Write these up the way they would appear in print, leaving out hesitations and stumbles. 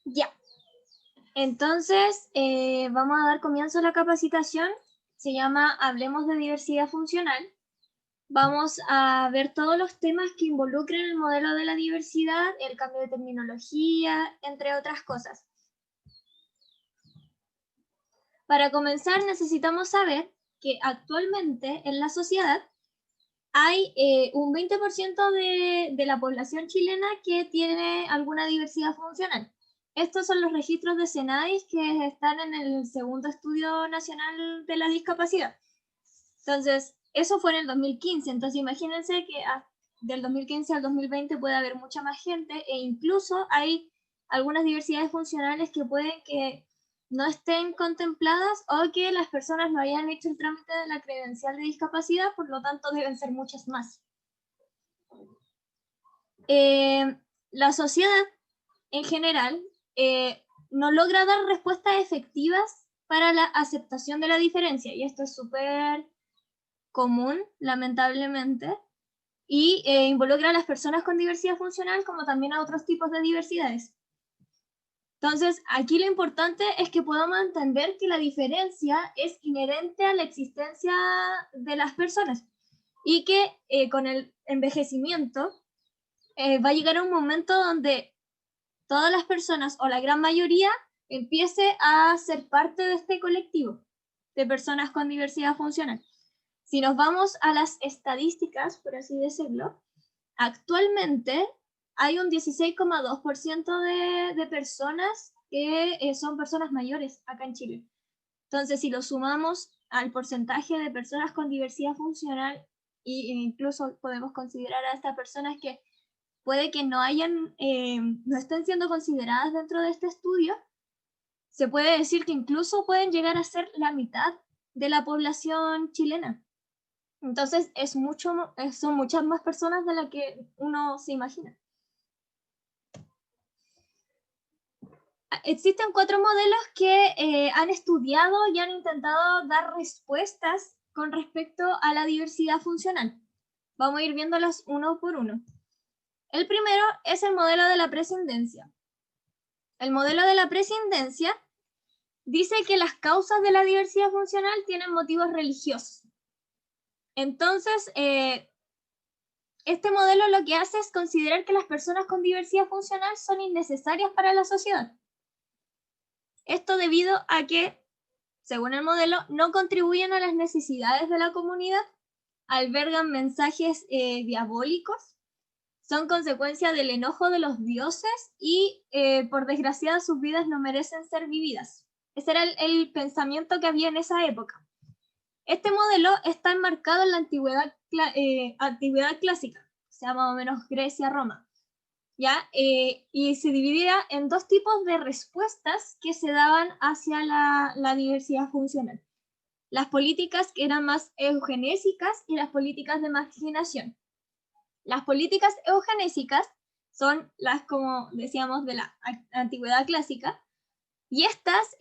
Ya. Entonces, vamos a dar comienzo a la capacitación. Se llama Hablemos de diversidad funcional. Vamos a ver todos los temas que involucran el modelo de la diversidad, el cambio de terminología, entre otras cosas. Para comenzar, necesitamos saber que actualmente en la sociedad hay un 20% de la población chilena que tiene alguna diversidad funcional. Estos son los registros de SENADIS que están en el segundo estudio nacional de la discapacidad. Entonces, eso fue en el 2015. Entonces, imagínense que del 2015 al 2020 puede haber mucha más gente e incluso hay algunas diversidades funcionales que pueden que no estén contempladas o que las personas no hayan hecho el trámite de la credencial de discapacidad, por lo tanto deben ser muchas más. La sociedad en general no logra dar respuestas efectivas para la aceptación de la diferencia, y esto es súper común, lamentablemente, y involucra a las personas con diversidad funcional como también a otros tipos de diversidades. Entonces, aquí lo importante es que podamos entender que la diferencia es inherente a la existencia de las personas y que con el envejecimiento va a llegar un momento donde todas las personas o la gran mayoría empiece a ser parte de este colectivo de personas con diversidad funcional. Si nos vamos a las estadísticas, por así decirlo, actualmente hay un 16,2% de personas que son personas mayores acá en Chile. Entonces, si lo sumamos al porcentaje de personas con diversidad funcional, e incluso podemos considerar a estas personas que puede que no estén siendo consideradas dentro de este estudio, se puede decir que incluso pueden llegar a ser la mitad de la población chilena. Entonces, son muchas más personas de las que uno se imagina. Existen 4 modelos que han estudiado y han intentado dar respuestas con respecto a la diversidad funcional. Vamos a ir viéndolas uno por uno. El primero es el modelo de la prescindencia. El modelo de la prescindencia dice que las causas de la diversidad funcional tienen motivos religiosos. Entonces, este modelo lo que hace es considerar que las personas con diversidad funcional son innecesarias para la sociedad. Esto debido a que, según el modelo, no contribuyen a las necesidades de la comunidad, albergan mensajes diabólicos, son consecuencia del enojo de los dioses y, por desgracia, sus vidas no merecen ser vividas. Ese era el pensamiento que había en esa época. Este modelo está enmarcado en la antigüedad clásica, o sea, más o menos Grecia-Roma. ¿Ya? Y se dividía en 2 tipos de respuestas que se daban hacia la diversidad funcional. Las políticas que eran más eugenésicas y las políticas de marginación. Las políticas eugenésicas son las, como decíamos, de la antigüedad clásica, y estas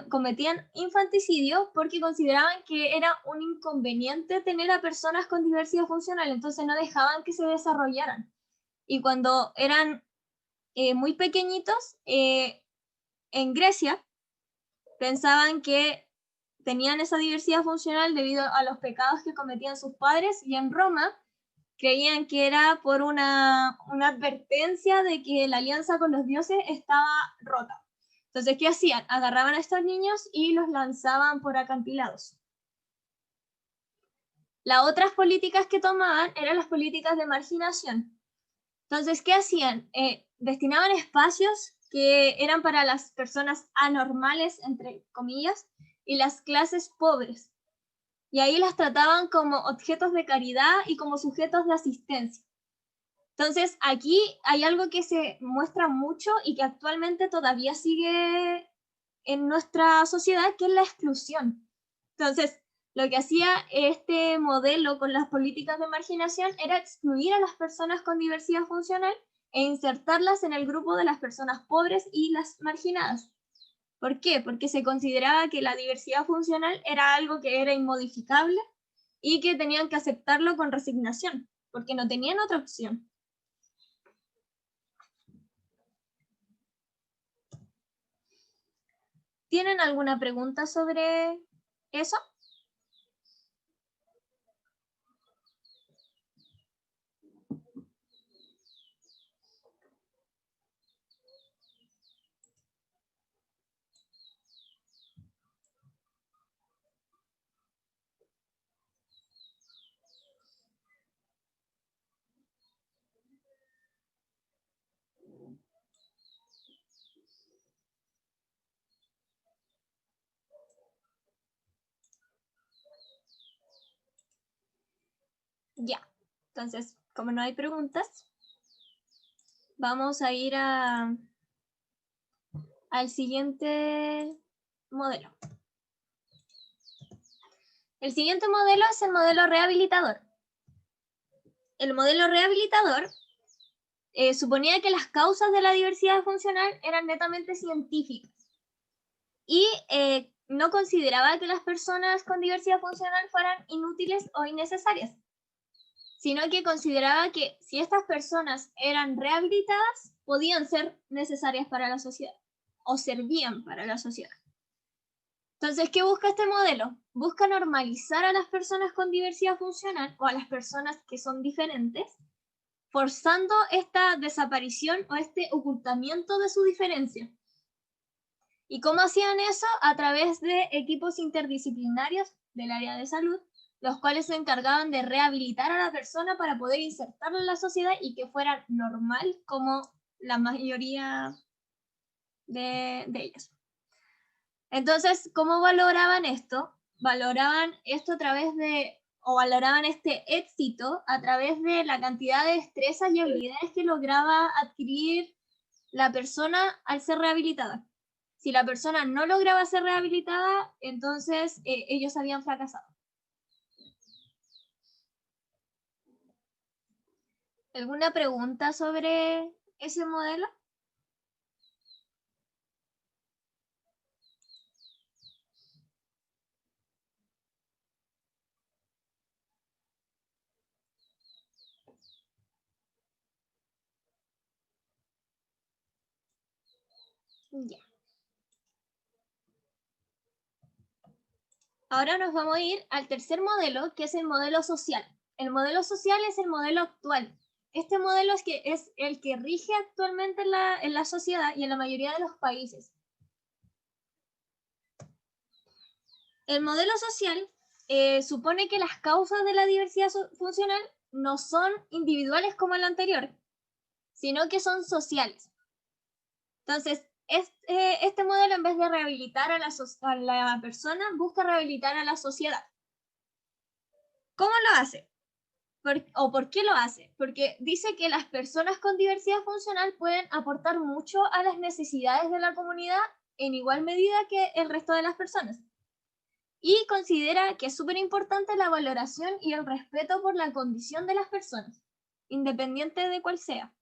cometían infanticidio porque consideraban que era un inconveniente tener a personas con diversidad funcional, entonces no dejaban que se desarrollaran. Y cuando eran muy pequeñitos, en Grecia pensaban que tenían esa diversidad funcional debido a los pecados que cometían sus padres, y en Roma creían que era por una advertencia de que la alianza con los dioses estaba rota. Entonces, ¿qué hacían? Agarraban a estos niños y los lanzaban por acantilados. Las otras políticas que tomaban eran las políticas de marginación. Entonces, ¿qué hacían? Destinaban espacios que eran para las personas anormales, entre comillas, y las clases pobres. Y ahí las trataban como objetos de caridad y como sujetos de asistencia. Entonces, aquí hay algo que se muestra mucho y que actualmente todavía sigue en nuestra sociedad, que es la exclusión. Entonces, lo que hacía este modelo con las políticas de marginación era excluir a las personas con diversidad funcional e insertarlas en el grupo de las personas pobres y las marginadas. ¿Por qué? Porque se consideraba que la diversidad funcional era algo que era inmodificable y que tenían que aceptarlo con resignación, porque no tenían otra opción. ¿Tienen alguna pregunta sobre eso? Ya, entonces, como no hay preguntas, vamos a ir al siguiente modelo. El siguiente modelo es el modelo rehabilitador. El modelo rehabilitador suponía que las causas de la diversidad funcional eran netamente científicas y no consideraba que las personas con diversidad funcional fueran inútiles o innecesarias, sino que consideraba que si estas personas eran rehabilitadas, podían ser necesarias para la sociedad o servían para la sociedad. Entonces, ¿qué busca este modelo? Busca normalizar a las personas con diversidad funcional o a las personas que son diferentes, forzando esta desaparición o este ocultamiento de su diferencia. ¿Y cómo hacían eso? A través de equipos interdisciplinarios del área de salud, los cuales se encargaban de rehabilitar a la persona para poder insertarla en la sociedad y que fuera normal como la mayoría de ellas. Entonces, ¿cómo valoraban esto? Valoraban esto a través de, o valoraban este éxito a través de la cantidad de destrezas y habilidades que lograba adquirir la persona al ser rehabilitada. Si la persona no lograba ser rehabilitada, entonces ellos habían fracasado. ¿Alguna pregunta sobre ese modelo? Ya. Ahora nos vamos a ir al tercer modelo, que es el modelo social. El modelo social es el modelo actual. Este modelo es el que rige actualmente en la sociedad y en la mayoría de los países. El modelo social supone que las causas de la diversidad funcional no son individuales como el anterior, sino que son sociales. Entonces, este modelo, en vez de rehabilitar a la persona, busca rehabilitar a la sociedad. ¿Cómo lo hace? ¿Por qué lo hace? Porque dice que las personas con diversidad funcional pueden aportar mucho a las necesidades de la comunidad en igual medida que el resto de las personas. Y considera que es súper importante la valoración y el respeto por la condición de las personas, independiente de cuál sea.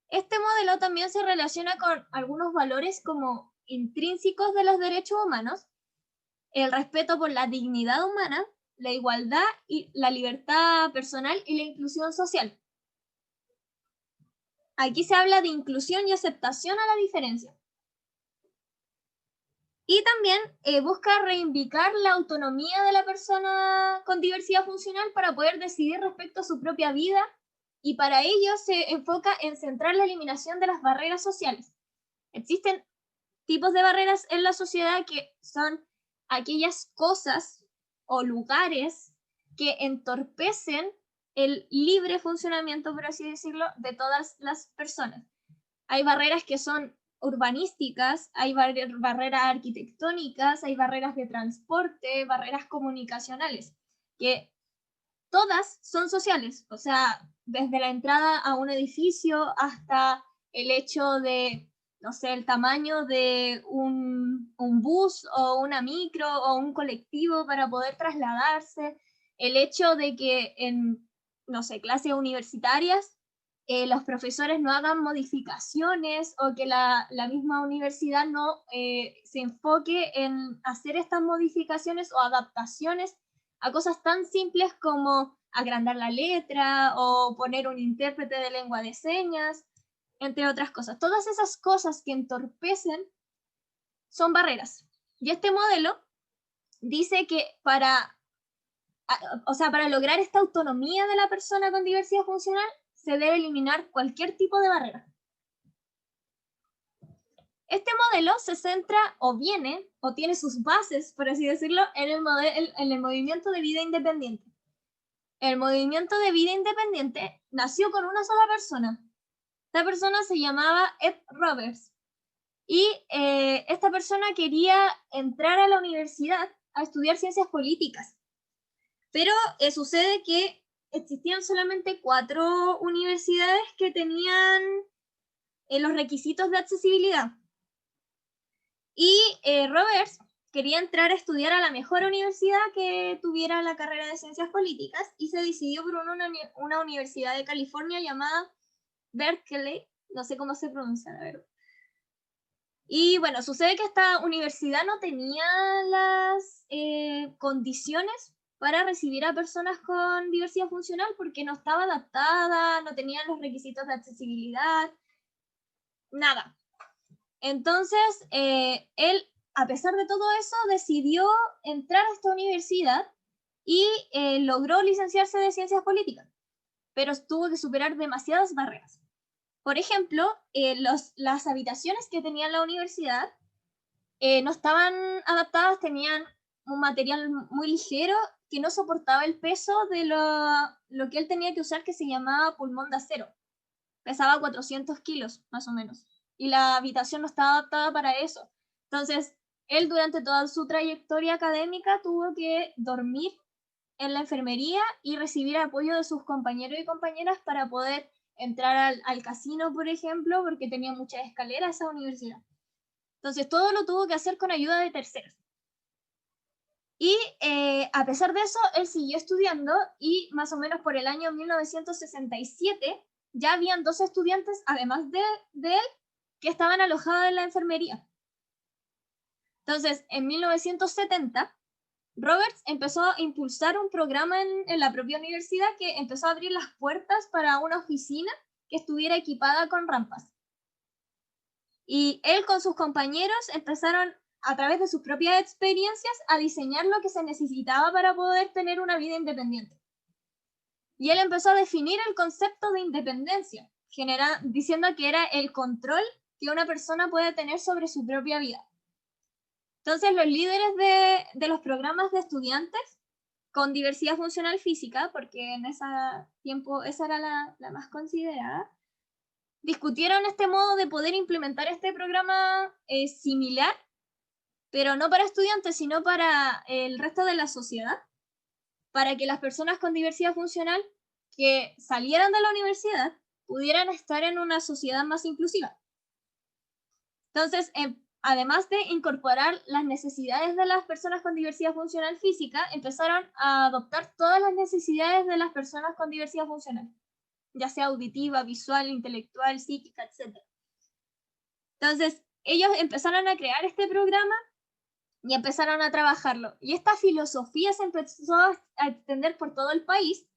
Este modelo también se relaciona con algunos valores como intrínsecos de los derechos humanos, el respeto por la dignidad humana, la igualdad y la libertad personal y la inclusión social. Aquí se habla de inclusión y aceptación a la diferencia. Y también busca reivindicar la autonomía de la persona con diversidad funcional para poder decidir respecto a su propia vida, y para ello se enfoca en centrar la eliminación de las barreras sociales. Existen tipos de barreras en la sociedad que son aquellas cosas o lugares que entorpecen el libre funcionamiento, por así decirlo, de todas las personas. Hay barreras que son urbanísticas, hay barreras arquitectónicas, hay barreras de transporte, barreras comunicacionales, que todas son sociales, o sea, desde la entrada a un edificio hasta el hecho de, no sé, el tamaño de un bus o una micro o un colectivo para poder trasladarse, el hecho de que en, no sé, clases universitarias los profesores no hagan modificaciones o que la misma universidad no se enfoque en hacer estas modificaciones o adaptaciones a cosas tan simples como agrandar la letra o poner un intérprete de lengua de señas, entre otras cosas. Todas esas cosas que entorpecen son barreras. Y este modelo dice que para lograr esta autonomía de la persona con diversidad funcional, se debe eliminar cualquier tipo de barrera. Este modelo se centra o tiene sus bases, por así decirlo, en el movimiento de vida independiente. El movimiento de vida independiente nació con una sola persona. Esta persona se llamaba Ed Roberts. Y esta persona quería entrar a la universidad a estudiar ciencias políticas. Pero sucede que existían solamente 4 universidades que tenían los requisitos de accesibilidad. Y Roberts quería entrar a estudiar a la mejor universidad que tuviera la carrera de ciencias políticas y se decidió por una universidad de California llamada Berkeley, no sé cómo se pronuncia, la verdad. Y bueno, sucede que esta universidad no tenía las condiciones para recibir a personas con diversidad funcional porque no estaba adaptada, no tenía los requisitos de accesibilidad, nada. Entonces, él, a pesar de todo eso, decidió entrar a esta universidad y logró licenciarse de Ciencias Políticas, pero tuvo que superar demasiadas barreras. Por ejemplo, las habitaciones que tenía la universidad no estaban adaptadas, tenían un material muy ligero que no soportaba el peso de lo que él tenía que usar, que se llamaba pulmón de acero. Pesaba 400 kilos, más o menos. Y la habitación no estaba adaptada para eso. Entonces, él durante toda su trayectoria académica tuvo que dormir en la enfermería y recibir apoyo de sus compañeros y compañeras para poder entrar al casino, por ejemplo, porque tenía muchas escaleras esa universidad. Entonces, todo lo tuvo que hacer con ayuda de terceros. Y a pesar de eso, él siguió estudiando y más o menos por el año 1967 ya habían 2 estudiantes, además de él, que estaban alojados en la enfermería. Entonces, en 1970, Roberts empezó a impulsar un programa en la propia universidad que empezó a abrir las puertas para una oficina que estuviera equipada con rampas. Y él con sus compañeros empezaron, a través de sus propias experiencias, a diseñar lo que se necesitaba para poder tener una vida independiente. Y él empezó a definir el concepto de independencia, diciendo que era el control que una persona puede tener sobre su propia vida. Entonces, los líderes de los programas de estudiantes con diversidad funcional física, porque en ese tiempo esa era la más considerada, discutieron este modo de poder implementar este programa similar, pero no para estudiantes, sino para el resto de la sociedad, para que las personas con diversidad funcional que salieran de la universidad pudieran estar en una sociedad más inclusiva. Entonces, además de incorporar las necesidades de las personas con diversidad funcional física, empezaron a adoptar todas las necesidades de las personas con diversidad funcional, ya sea auditiva, visual, intelectual, psíquica, etc. Entonces, ellos empezaron a crear este programa y empezaron a trabajarlo. Y esta filosofía se empezó a extender por todo el país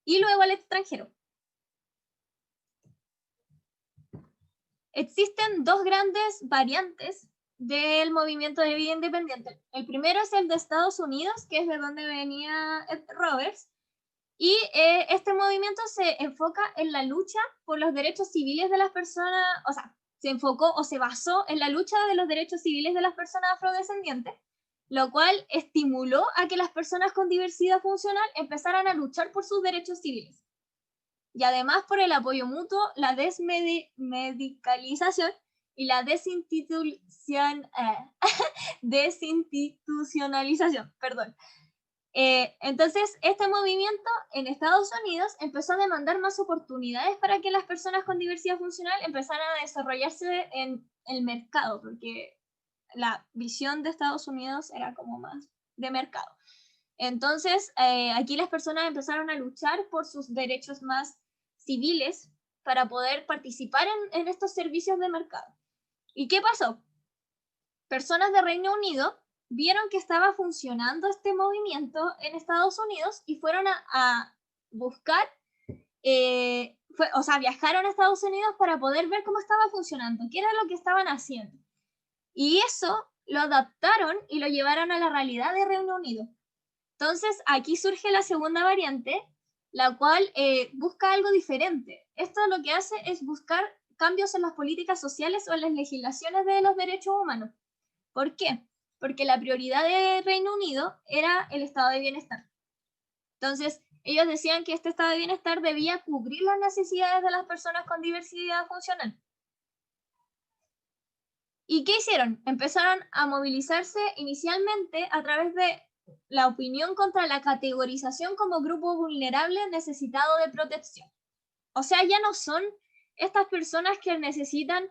y luego al extranjero. Existen 2 grandes variantes del movimiento de vida independiente. El primero es el de Estados Unidos, que es de donde venía Ed Roberts, y este movimiento se enfoca en la lucha por los derechos civiles de las personas, o sea, se enfocó o se basó en la lucha de los derechos civiles de las personas afrodescendientes, lo cual estimuló a que las personas con diversidad funcional empezaran a luchar por sus derechos civiles. Y además por el apoyo mutuo, la desmedicalización y la desinstitucionalización. Entonces, este movimiento en Estados Unidos empezó a demandar más oportunidades para que las personas con diversidad funcional empezaran a desarrollarse en el mercado, porque la visión de Estados Unidos era como más de mercado. Entonces, aquí las personas empezaron a luchar por sus derechos más civiles para poder participar en estos servicios de mercado. ¿Y qué pasó? Personas de Reino Unido vieron que estaba funcionando este movimiento en Estados Unidos y fueron a buscar, viajaron a Estados Unidos para poder ver cómo estaba funcionando, qué era lo que estaban haciendo. Y eso lo adaptaron y lo llevaron a la realidad de Reino Unido. Entonces, aquí surge la segunda variante, la cual busca algo diferente. Esto lo que hace es buscar cambios en las políticas sociales o en las legislaciones de los derechos humanos. ¿Por qué? Porque la prioridad de Reino Unido era el estado de bienestar. Entonces, ellos decían que este estado de bienestar debía cubrir las necesidades de las personas con diversidad funcional. ¿Y qué hicieron? Empezaron a movilizarse inicialmente a través de la opinión contra la categorización como grupo vulnerable necesitado de protección. O sea, ya no son estas personas que necesitan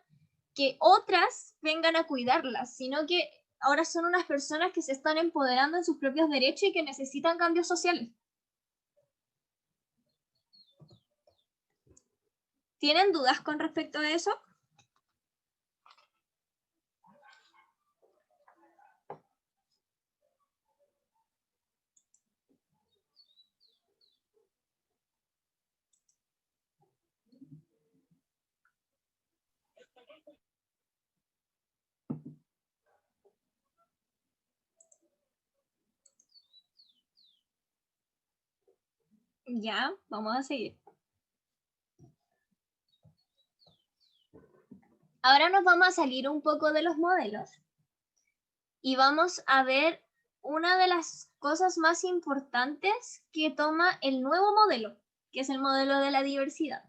que otras vengan a cuidarlas, sino que ahora son unas personas que se están empoderando en sus propios derechos y que necesitan cambios sociales. ¿Tienen dudas con respecto a eso? Ya, vamos a seguir. Ahora nos vamos a salir un poco de los modelos y vamos a ver una de las cosas más importantes que toma el nuevo modelo, que es el modelo de la diversidad.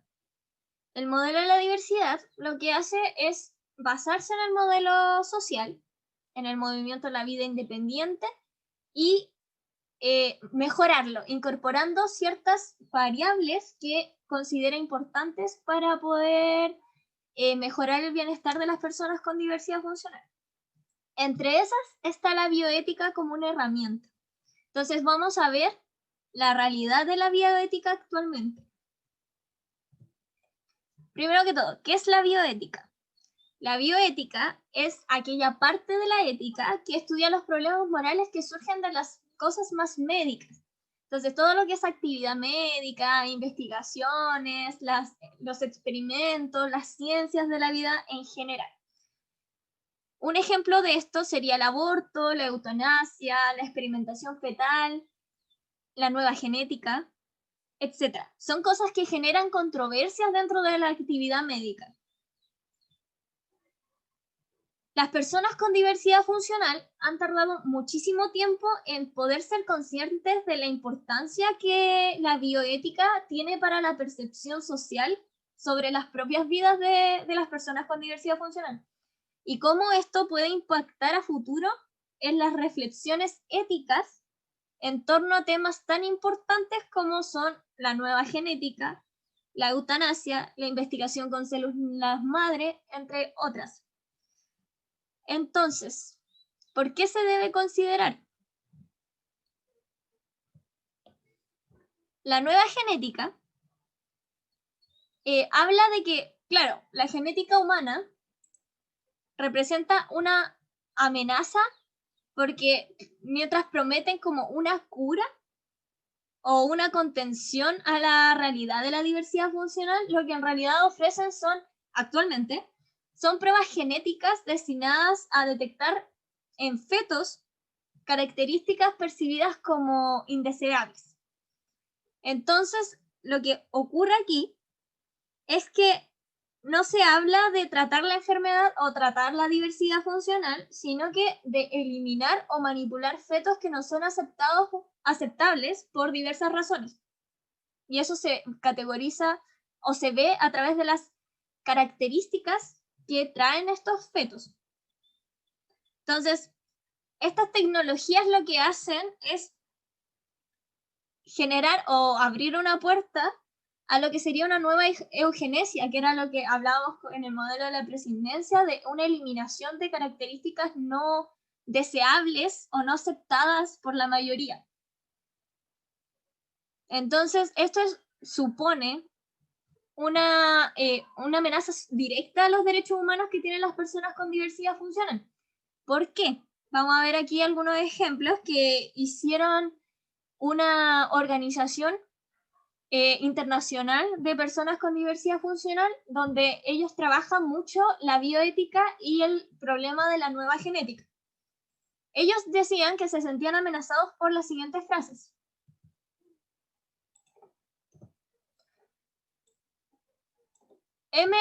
El modelo de la diversidad lo que hace es basarse en el modelo social, en el movimiento de la vida independiente y mejorarlo, incorporando ciertas variables que considera importantes para poder mejorar el bienestar de las personas con diversidad funcional. Entre esas está la bioética como una herramienta. Entonces vamos a ver la realidad de la bioética actualmente. Primero que todo, ¿qué es la bioética? La bioética es aquella parte de la ética que estudia los problemas morales que surgen de las cosas más médicas. Entonces, todo lo que es actividad médica, investigaciones, los experimentos, las ciencias de la vida en general. Un ejemplo de esto sería el aborto, la eutanasia, la experimentación fetal, la nueva genética, etc. Son cosas que generan controversias dentro de la actividad médica. Las personas con diversidad funcional han tardado muchísimo tiempo en poder ser conscientes de la importancia que la bioética tiene para la percepción social sobre las propias vidas de las personas con diversidad funcional y cómo esto puede impactar a futuro en las reflexiones éticas en torno a temas tan importantes como son la nueva genética, la eutanasia, la investigación con células madre, entre otras. Entonces, ¿por qué se debe considerar? La nueva genética habla de que, claro, la genética humana representa una amenaza porque mientras prometen como una cura o una contención a la realidad de la diversidad funcional, lo que en realidad ofrecen actualmente, son pruebas genéticas destinadas a detectar en fetos características percibidas como indeseables. Entonces, lo que ocurre aquí es que no se habla de tratar la enfermedad o tratar la diversidad funcional, sino que de eliminar o manipular fetos que no son aceptables por diversas razones. Y eso se categoriza o se ve a través de las características que traen estos fetos. Entonces, estas tecnologías lo que hacen es generar o abrir una puerta a lo que sería una nueva eugenesia, que era lo que hablábamos en el modelo de la prescindencia, de una eliminación de características no deseables o no aceptadas por la mayoría. Entonces, esto supone una amenaza directa a los derechos humanos que tienen las personas con diversidad funcional. ¿Por qué? Vamos a ver aquí algunos ejemplos que hicieron una organización internacional de personas con diversidad funcional, donde ellos trabajan mucho la bioética y el problema de la nueva genética. Ellos decían que se sentían amenazados por las siguientes frases. M.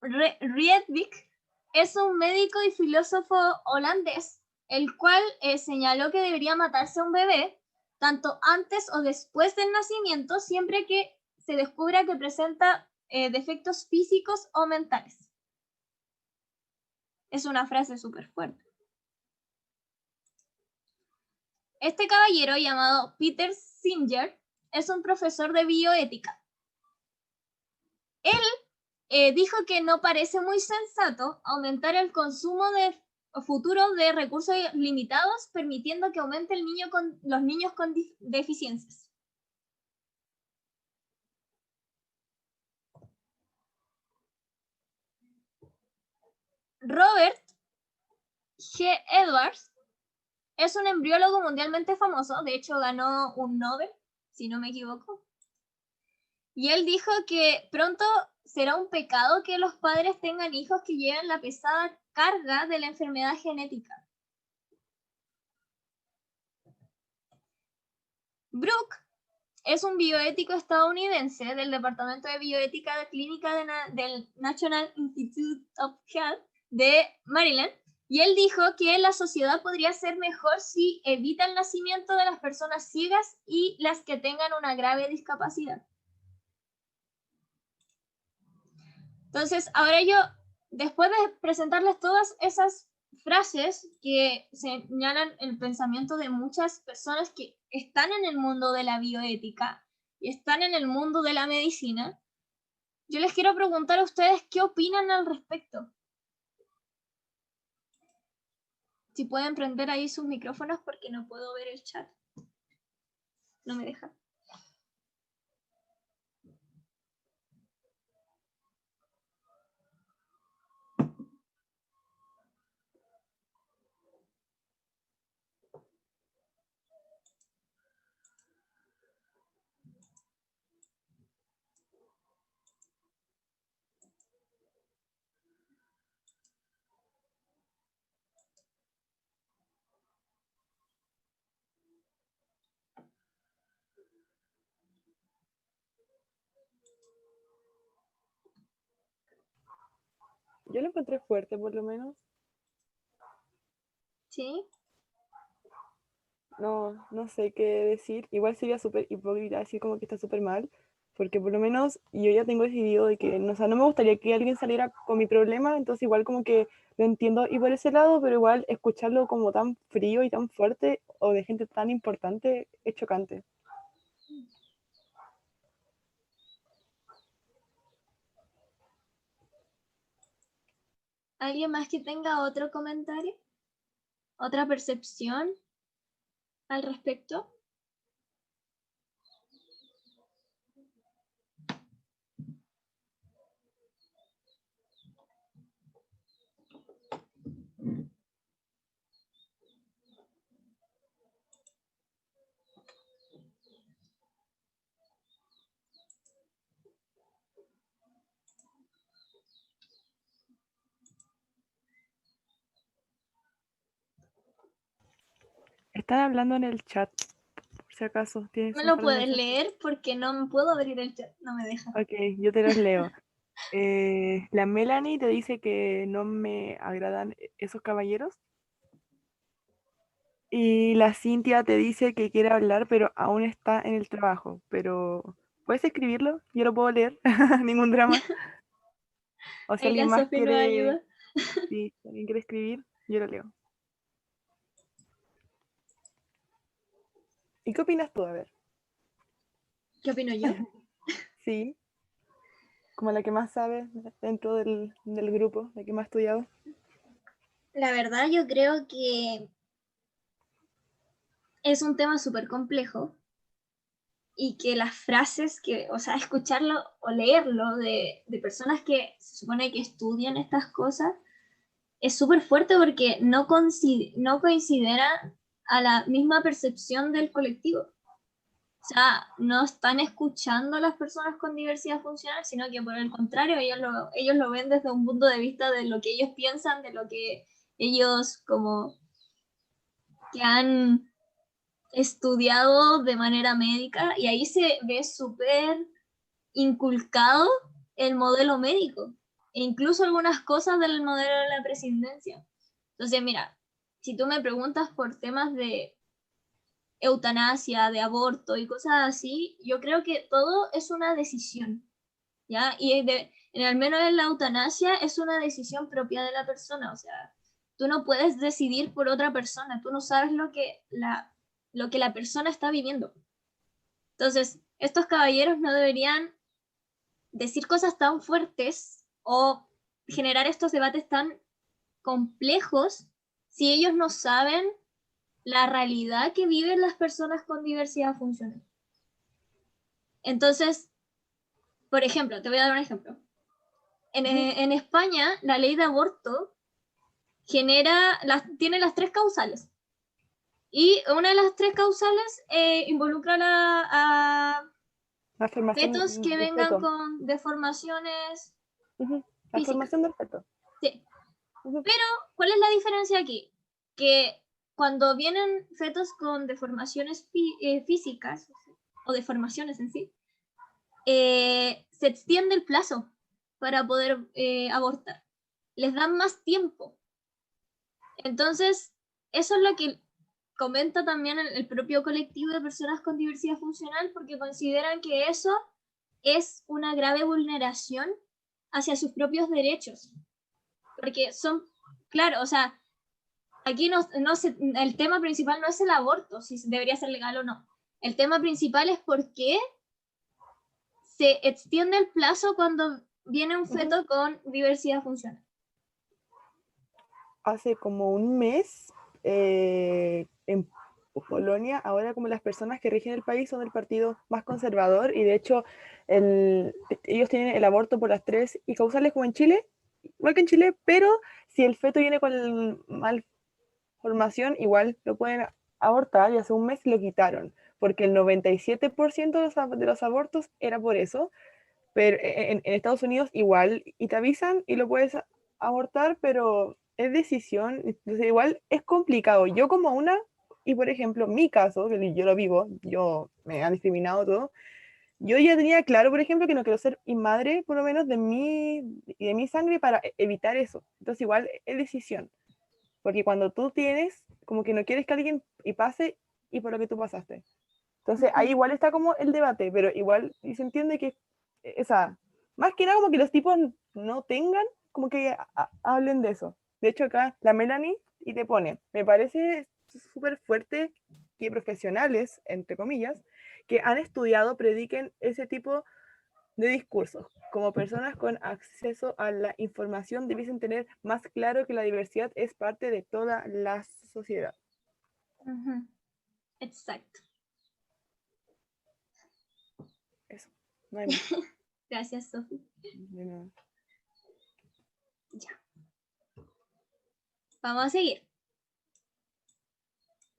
Rietvik es un médico y filósofo holandés, el cual señaló que debería matarse a un bebé, tanto antes o después del nacimiento, siempre que se descubra que presenta defectos físicos o mentales. Es una frase súper fuerte. Este caballero, llamado Peter Singer, es un profesor de bioética. Él dijo que no parece muy sensato aumentar el consumo futuro de recursos limitados, permitiendo que aumente los niños con deficiencias. Robert G. Edwards es un embriólogo mundialmente famoso, de hecho ganó un Nobel, si no me equivoco. Y él dijo que pronto será un pecado que los padres tengan hijos que lleven la pesada carga de la enfermedad genética. Brooke es un bioético estadounidense del Departamento de Bioética Clínica del National Institute of Health de Maryland, y él dijo que la sociedad podría ser mejor si evita el nacimiento de las personas ciegas y las que tengan una grave discapacidad. Entonces, ahora yo, después de presentarles todas esas frases que señalan el pensamiento de muchas personas que están en el mundo de la bioética y están en el mundo de la medicina, yo les quiero preguntar a ustedes qué opinan al respecto. Si pueden prender ahí sus micrófonos porque no puedo ver el chat. No me deja. Yo lo encontré fuerte, por lo menos. ¿Sí? No sé qué decir. Igual sería súper hipócrita decir como que está súper mal, porque por lo menos yo ya tengo decidido de que, no, o sea, no me gustaría que alguien saliera con mi problema, entonces igual como que lo entiendo y por ese lado, pero igual escucharlo como tan frío y tan fuerte o de gente tan importante es chocante. ¿Alguien más que tenga otro comentario? ¿Otra percepción al respecto? Están hablando en el chat, por si acaso, tienes ¿Me un lo par de puedes mensajes. leer? Porque no me puedo abrir el chat, no me deja. Ok, yo te los leo. La Melanie te dice que no me agradan esos caballeros. Y la Cintia te dice que quiere hablar, pero aún está en el trabajo. Pero, ¿puedes escribirlo? Yo lo puedo leer, ningún drama. O si Ahí alguien la más Sofi nos quiere, ayuda. si alguien quiere escribir, yo lo leo. ¿Y qué opinas tú? A ver, ¿Qué opino yo? sí, como la que más sabe dentro del grupo, la que más ha estudiado. La verdad yo creo que es un tema súper complejo y que las frases o sea, escucharlo o leerlo de personas que se supone que estudian estas cosas es súper fuerte porque no consideran a la misma percepción del colectivo. O sea, no están escuchando a las personas con diversidad funcional, sino que por el contrario, ellos lo ven desde un punto de vista de lo que ellos piensan, de lo que ellos como que han estudiado de manera médica y ahí se ve súper inculcado el modelo médico e incluso algunas cosas del modelo de la presidencia. Entonces, mira, si tú me preguntas por temas de eutanasia, de aborto y cosas así, yo creo que todo es una decisión, ¿ya? Y al menos en la eutanasia es una decisión propia de la persona, o sea, tú no puedes decidir por otra persona, tú no sabes lo que la persona está viviendo. Entonces, estos caballeros no deberían decir cosas tan fuertes o generar estos debates tan complejos si ellos no saben la realidad que viven las personas con diversidad funcional. Entonces, por ejemplo, te voy a dar un ejemplo. En España, la ley de aborto tiene las tres causales. Y una de las tres causales involucra a La formación fetos que del vengan feto. con deformaciones La físicas. formación del feto. Sí. Pero, ¿cuál es la diferencia aquí? Que cuando vienen fetos con deformaciones físicas o deformaciones en sí, se extiende el plazo para poder abortar. Les dan más tiempo. Entonces, eso es lo que comenta también el propio colectivo de personas con diversidad funcional, porque consideran que eso es una grave vulneración hacia sus propios derechos. Porque son, claro, o sea, aquí el tema principal no es el aborto, si debería ser legal o no. El tema principal es por qué se extiende el plazo cuando viene un feto con diversidad funcional. Hace como un mes, en Polonia, ahora como las personas que rigen el país son del partido más conservador y de hecho ellos tienen el aborto por las 3 y causales como en Chile, igual que en Chile, pero si el feto viene con malformación, igual lo pueden abortar y hace un mes lo quitaron, porque el 97% de los abortos era por eso, pero en Estados Unidos igual, y te avisan y lo puedes abortar, pero es decisión, entonces igual es complicado. Yo como y por ejemplo, mi caso, que yo lo vivo, yo me han discriminado todo, yo ya tenía claro, por ejemplo, que no quiero ser madre, por lo menos de mi sangre, para evitar eso. Entonces igual es decisión, porque cuando tú tienes, como que no quieres que alguien y pase y por lo que tú pasaste. Entonces ahí igual está como el debate, pero igual y se entiende que esa, más que nada como que los tipos no tengan, como que hablen de eso. De hecho acá la Melanie y te pone, me parece súper fuerte que profesionales, entre comillas, que han estudiado prediquen ese tipo de discursos. Como personas con acceso a la información debiesen tener más claro que la diversidad es parte de toda la sociedad. Exacto. Eso, no hay más. Gracias, Sofi. De nada. Ya. Vamos a seguir.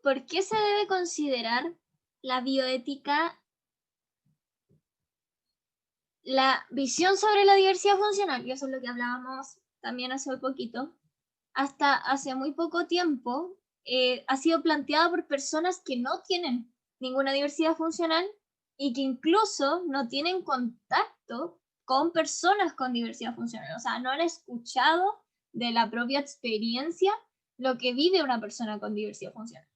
¿Por qué se debe considerar la bioética, la visión sobre la diversidad funcional? Y eso es lo que hablábamos también hace muy poquito. Hasta hace muy poco tiempo ha sido planteada por personas que no tienen ninguna diversidad funcional y que incluso no tienen contacto con personas con diversidad funcional. O sea, no han escuchado de la propia experiencia lo que vive una persona con diversidad funcional.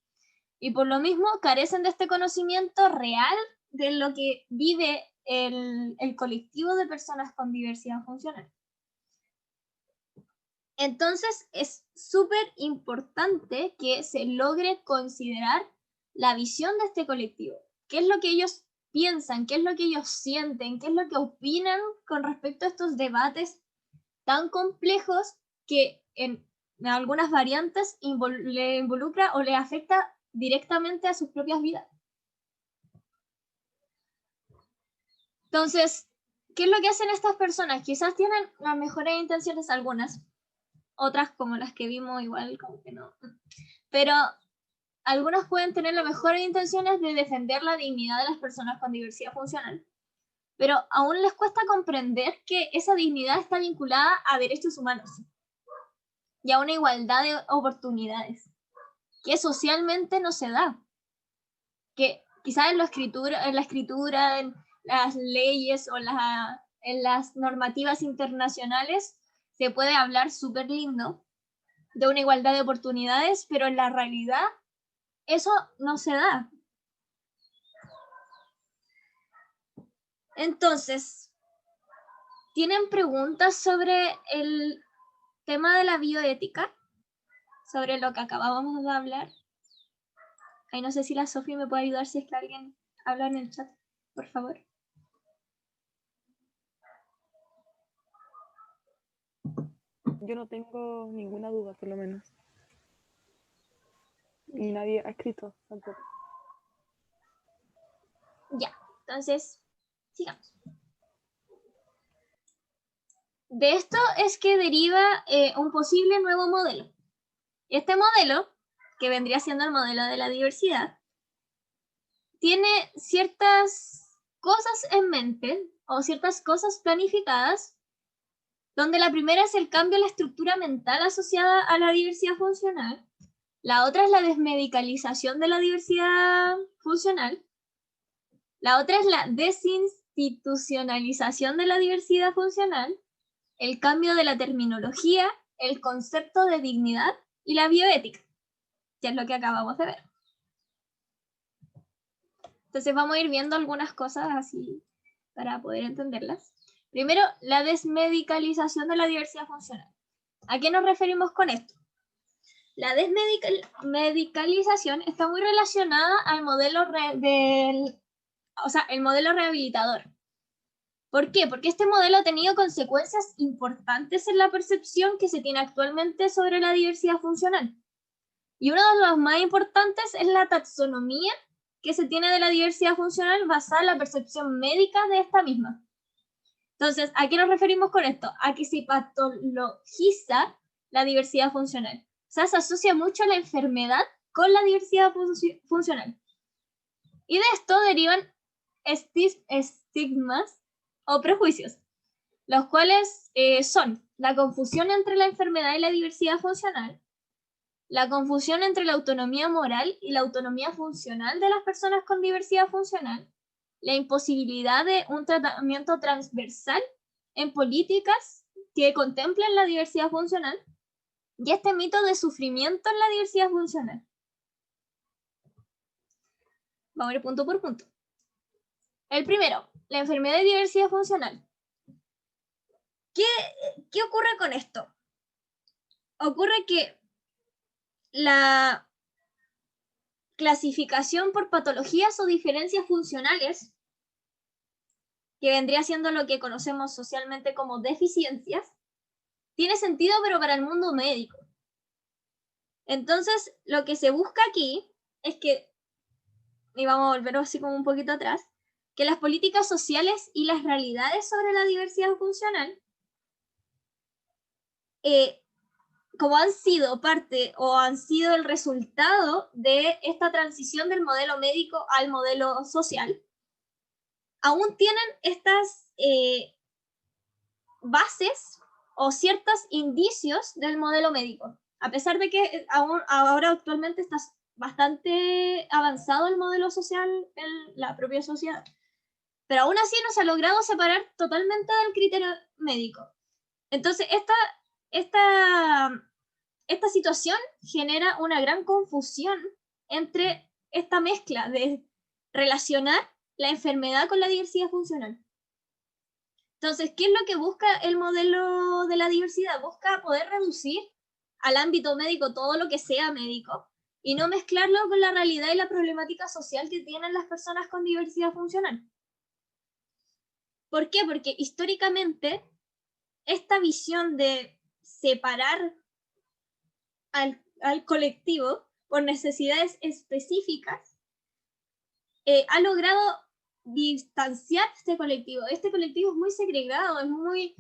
Y por lo mismo carecen de este conocimiento real de lo que vive el colectivo de personas con diversidad funcional. Entonces es súper importante que se logre considerar la visión de este colectivo. ¿Qué es lo que ellos piensan? ¿Qué es lo que ellos sienten? ¿Qué es lo que opinan con respecto a estos debates tan complejos que en algunas variantes le involucra o le afecta directamente a sus propias vidas? Entonces, ¿qué es lo que hacen estas personas? Quizás tienen las mejores intenciones algunas, otras como las que vimos igual como que no. Pero algunas pueden tener las mejores intenciones de defender la dignidad de las personas con diversidad funcional, pero aún les cuesta comprender que esa dignidad está vinculada a derechos humanos y a una igualdad de oportunidades. que socialmente no se da. Que quizás en la escritura, en las leyes o en las normativas internacionales se puede hablar súper lindo de una igualdad de oportunidades, pero en la realidad eso no se da. Entonces, ¿tienen preguntas sobre el tema de la bioética? Sobre lo que acabamos de hablar. Ay, no sé si la Sofía me puede ayudar si es que alguien habla en el chat, por favor. Yo no tengo ninguna duda, por lo menos. Y nadie ha escrito tampoco. Ya, entonces, sigamos. De esto es que deriva un posible nuevo modelo. Este modelo, que vendría siendo el modelo de la diversidad, tiene ciertas cosas en mente o ciertas cosas planificadas, donde la primera es el cambio en la estructura mental asociada a la diversidad funcional, la otra es la desmedicalización de la diversidad funcional, la otra es la desinstitucionalización de la diversidad funcional, el cambio de la terminología, el concepto de dignidad y la bioética, que es lo que acabamos de ver. Entonces vamos a ir viendo algunas cosas así para poder entenderlas. Primero, la desmedicalización de la diversidad funcional. ¿A qué nos referimos con esto? La desmedicalización está muy relacionada al modelo el modelo rehabilitador. ¿Por qué? Porque este modelo ha tenido consecuencias importantes en la percepción que se tiene actualmente sobre la diversidad funcional. Y uno de los más importantes es la taxonomía que se tiene de la diversidad funcional basada en la percepción médica de esta misma. Entonces, ¿a qué nos referimos con esto? A que se patologiza la diversidad funcional. O sea, se asocia mucho la enfermedad con la diversidad funcional. Y de esto derivan estigmas o prejuicios, los cuales son la confusión entre la enfermedad y la diversidad funcional, la confusión entre la autonomía moral y la autonomía funcional de las personas con diversidad funcional, la imposibilidad de un tratamiento transversal en políticas que contemplen la diversidad funcional y este mito de sufrimiento en la diversidad funcional. Vamos a ir punto por punto. El primero, la enfermedad de diversidad funcional. ¿Qué ocurre con esto? Ocurre que la clasificación por patologías o diferencias funcionales, que vendría siendo lo que conocemos socialmente como deficiencias, tiene sentido pero para el mundo médico. Entonces, lo que se busca aquí es que, y vamos a volver así como un poquito atrás, que las políticas sociales y las realidades sobre la diversidad funcional, como han sido parte o han sido el resultado de esta transición del modelo médico al modelo social, aún tienen estas bases o ciertos indicios del modelo médico, a pesar de que ahora actualmente está bastante avanzado el modelo social en la propia sociedad. Pero aún así no se ha logrado separar totalmente del criterio médico. Entonces, esta situación genera una gran confusión entre esta mezcla de relacionar la enfermedad con la diversidad funcional. Entonces, ¿qué es lo que busca el modelo de la diversidad? Busca poder reducir al ámbito médico todo lo que sea médico y no mezclarlo con la realidad y la problemática social que tienen las personas con diversidad funcional. ¿Por qué? Porque históricamente esta visión de separar al colectivo por necesidades específicas ha logrado distanciar este colectivo. Este colectivo es muy segregado, es muy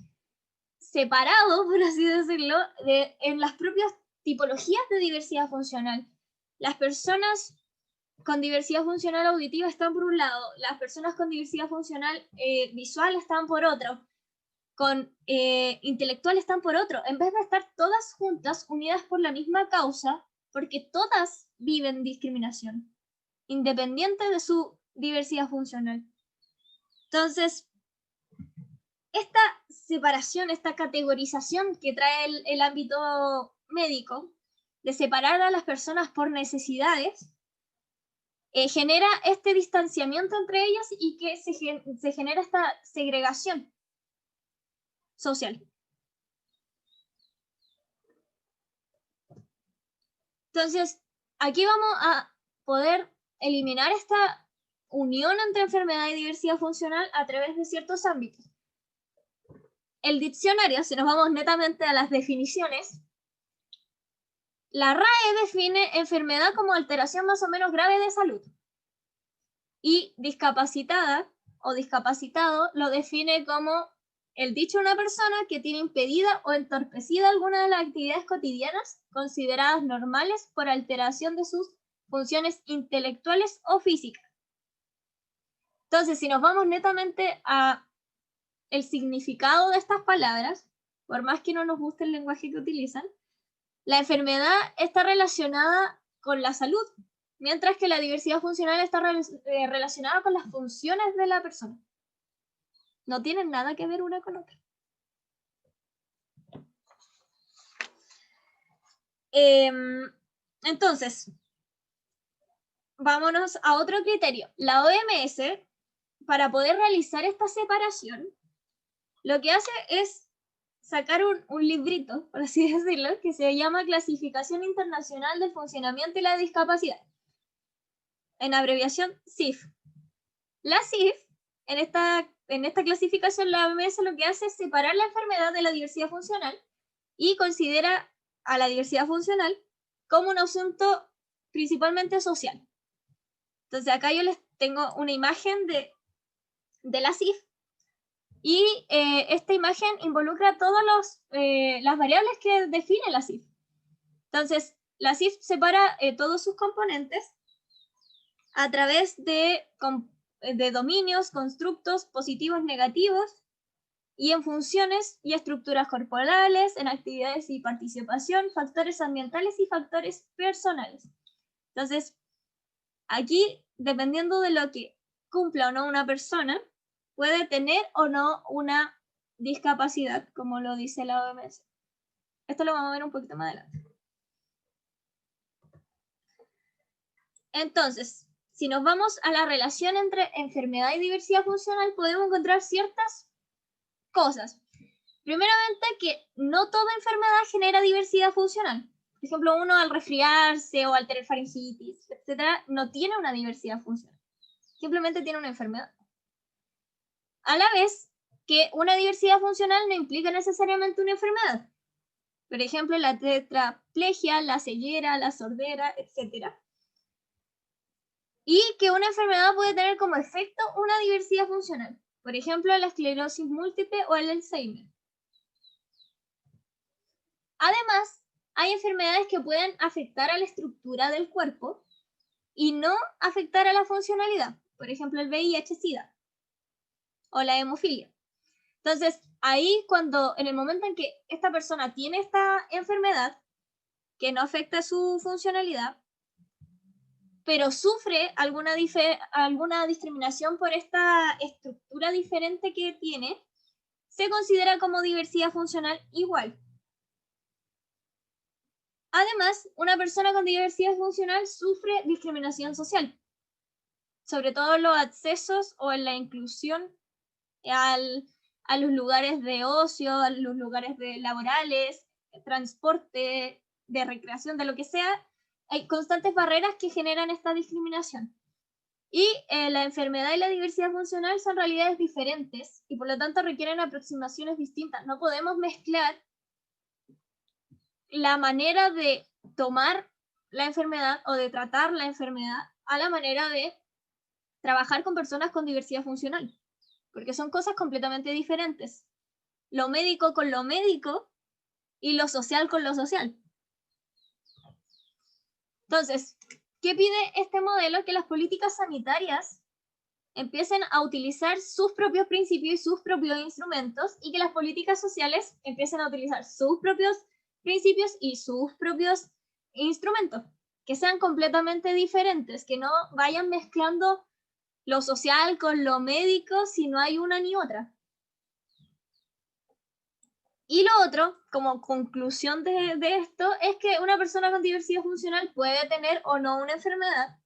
separado, por así decirlo, en las propias tipologías de diversidad funcional. Las personas con diversidad funcional auditiva están por un lado, las personas con diversidad funcional visual están por otro, con intelectual están por otro. En vez de estar todas juntas, unidas por la misma causa, porque todas viven discriminación, independiente de su diversidad funcional. Entonces, esta separación, esta categorización que trae el ámbito médico, de separar a las personas por necesidades, genera este distanciamiento entre ellas y que se genera esta segregación social. Entonces, aquí vamos a poder eliminar esta unión entre enfermedad y diversidad funcional a través de ciertos ámbitos. El diccionario, si nos vamos netamente a las definiciones, la RAE define enfermedad como alteración más o menos grave de salud. Y discapacitada o discapacitado lo define como el dicho de una persona que tiene impedida o entorpecida alguna de las actividades cotidianas consideradas normales por alteración de sus funciones intelectuales o físicas. Entonces, si nos vamos netamente a el significado de estas palabras, por más que no nos guste el lenguaje que utilizan, la enfermedad está relacionada con la salud, mientras que la diversidad funcional está relacionada con las funciones de la persona. No tienen nada que ver una con otra. Entonces, vámonos a otro criterio. La OMS, para poder realizar esta separación, lo que hace es sacar un librito, por así decirlo, que se llama Clasificación Internacional del Funcionamiento y la Discapacidad, en abreviación CIF. La CIF, en esta clasificación, la OMS lo que hace es separar la enfermedad de la diversidad funcional y considera a la diversidad funcional como un asunto principalmente social. Entonces acá yo les tengo una imagen de la CIF y esta imagen involucra todas las variables que define la CIF. Entonces la CIF separa todos sus componentes a través de dominios, constructos positivos, negativos, y en funciones y estructuras corporales, en actividades y participación, factores ambientales y factores personales. Entonces, aquí, dependiendo de lo que cumpla o no una persona, puede tener o no una discapacidad, como lo dice la OMS. Esto lo vamos a ver un poquito más adelante. Entonces, si nos vamos a la relación entre enfermedad y diversidad funcional, podemos encontrar ciertas cosas. Primeramente, que no toda enfermedad genera diversidad funcional. Por ejemplo, uno al resfriarse o al tener faringitis, etc., no tiene una diversidad funcional. Simplemente tiene una enfermedad. A la vez que una diversidad funcional no implica necesariamente una enfermedad. Por ejemplo, la tetraplegia, la ceguera, la sordera, etc. Y que una enfermedad puede tener como efecto una diversidad funcional. Por ejemplo, la esclerosis múltiple o el Alzheimer. Además, hay enfermedades que pueden afectar a la estructura del cuerpo y no afectar a la funcionalidad. Por ejemplo, el VIH-Sida o la hemofilia. Entonces, ahí en el momento en que esta persona tiene esta enfermedad que no afecta su funcionalidad, pero sufre alguna discriminación por esta estructura diferente que tiene, se considera como diversidad funcional igual. Además, una persona con diversidad funcional sufre discriminación social, sobre todo en los accesos o en la inclusión a los lugares de ocio, a los lugares laborales, transporte, de recreación, de lo que sea. Hay constantes barreras que generan esta discriminación. Y la enfermedad y la diversidad funcional son realidades diferentes y por lo tanto requieren aproximaciones distintas. No podemos mezclar la manera de tomar la enfermedad o de tratar la enfermedad a la manera de trabajar con personas con diversidad funcional, porque son cosas completamente diferentes. Lo médico con lo médico y lo social con lo social. Entonces, ¿qué pide este modelo? Que las políticas sanitarias empiecen a utilizar sus propios principios y sus propios instrumentos y que las políticas sociales empiecen a utilizar sus propios principios y sus propios instrumentos, que sean completamente diferentes, que no vayan mezclando lo social con lo médico si no hay una ni otra. Y lo otro, como conclusión de esto, es que una persona con diversidad funcional puede tener o no una enfermedad,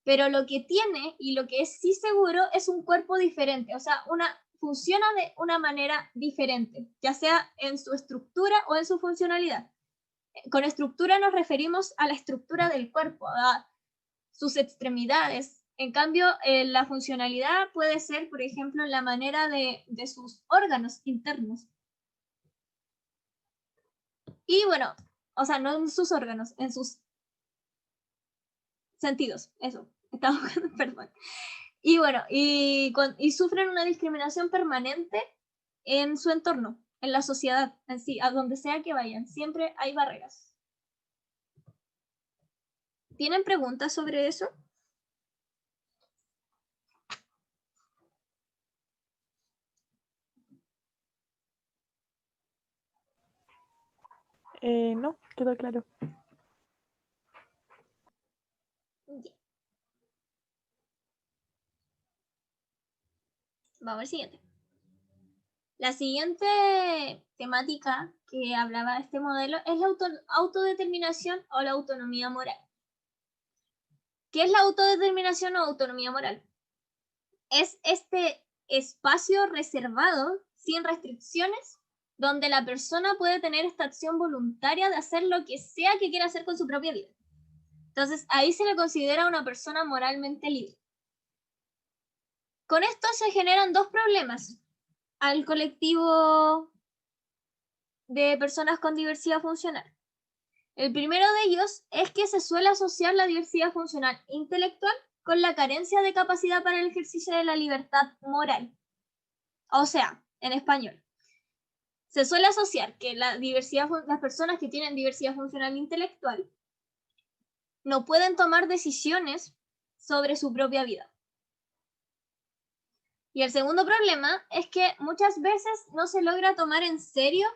pero lo que tiene y lo que es sí seguro es un cuerpo diferente, o sea, funciona de una manera diferente, ya sea en su estructura o en su funcionalidad. Con estructura nos referimos a la estructura del cuerpo, a sus extremidades. En cambio, la funcionalidad puede ser, por ejemplo, la manera de sus órganos internos. Y bueno, o sea, no en sus órganos, en sus sentidos, eso, estaba buscando, perdón. Y bueno, y sufren una discriminación permanente en su entorno, en la sociedad, en sí, a donde sea que vayan, siempre hay barreras. ¿Tienen preguntas sobre eso? No, quedó claro. Yeah. Vamos al siguiente. La siguiente temática que hablaba de este modelo es la autodeterminación o la autonomía moral. ¿Qué es la autodeterminación o autonomía moral? Es este espacio reservado, sin restricciones, donde la persona puede tener esta acción voluntaria de hacer lo que sea que quiera hacer con su propia vida. Entonces, ahí se le considera una persona moralmente libre. Con esto se generan dos problemas al colectivo de personas con diversidad funcional. El primero de ellos es que se suele asociar la diversidad funcional intelectual con la carencia de capacidad para el ejercicio de la libertad moral. O sea, en español, se suele asociar que las personas que tienen diversidad funcional intelectual no pueden tomar decisiones sobre su propia vida. Y el segundo problema es que muchas veces no se logra tomar en serio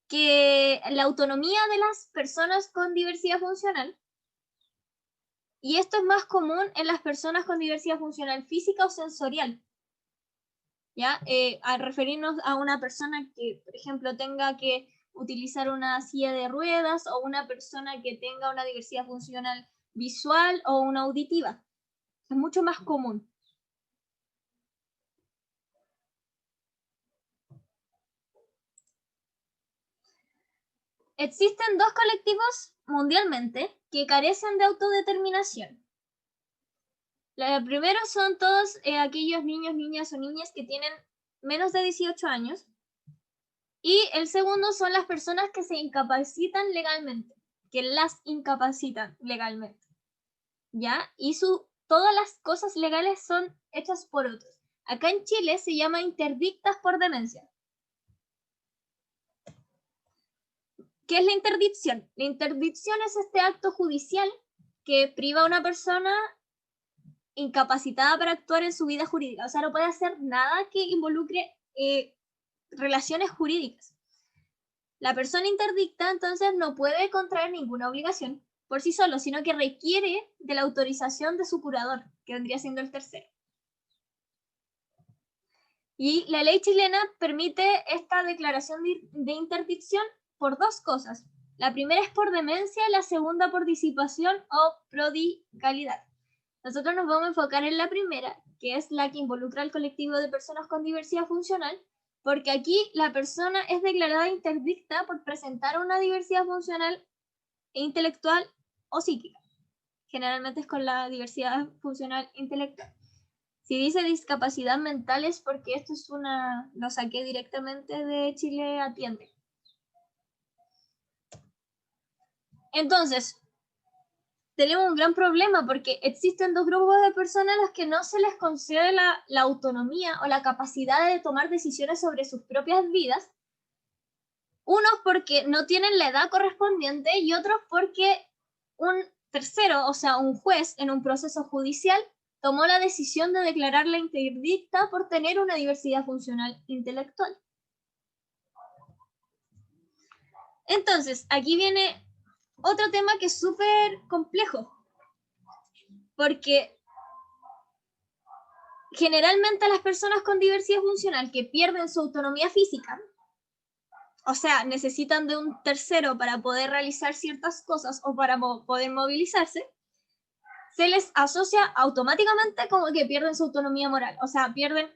que la autonomía de las personas con diversidad funcional, y esto es más común en las personas con diversidad funcional física o sensorial, ¿ya? Al referirnos a una persona que, por ejemplo, tenga que utilizar una silla de ruedas o una persona que tenga una diversidad funcional visual o una auditiva. Es mucho más común. Existen dos colectivos mundialmente que carecen de autodeterminación. Los primeros son todos aquellos niños, niñas o niñas que tienen menos de 18 años. Y el segundo son las personas que se incapacitan legalmente, que las incapacitan legalmente, ¿ya? Y todas las cosas legales son hechas por otros. Acá en Chile se llama interdictas por demencia. ¿Qué es la interdicción? La interdicción es este acto judicial que priva a una persona incapacitada para actuar en su vida jurídica. O sea, no puede hacer nada que involucre relaciones jurídicas. La persona interdicta entonces no puede contraer ninguna obligación por sí solo, sino que requiere de la autorización de su curador, que vendría siendo el tercero. Y la ley chilena permite esta declaración de interdicción por dos cosas. La primera es por demencia, la segunda por disipación o prodigalidad. Nosotros nos vamos a enfocar en la primera, que es la que involucra al colectivo de personas con diversidad funcional, porque aquí la persona es declarada interdicta por presentar una diversidad funcional intelectual o psíquica. Generalmente es con la diversidad funcional intelectual. Si dice discapacidad mental es porque esto es lo saqué directamente de Chile Atiende. Entonces, tenemos un gran problema porque existen dos grupos de personas a las que no se les concede la autonomía o la capacidad de tomar decisiones sobre sus propias vidas. Unos porque no tienen la edad correspondiente y otros porque un tercero, o sea, un juez en un proceso judicial, tomó la decisión de declararla interdicta por tener una diversidad funcional intelectual. Entonces, aquí viene otro tema que es súper complejo, porque generalmente las personas con diversidad funcional que pierden su autonomía física, o sea, necesitan de un tercero para poder realizar ciertas cosas o para poder movilizarse, se les asocia automáticamente como que pierden su autonomía moral, o sea, pierden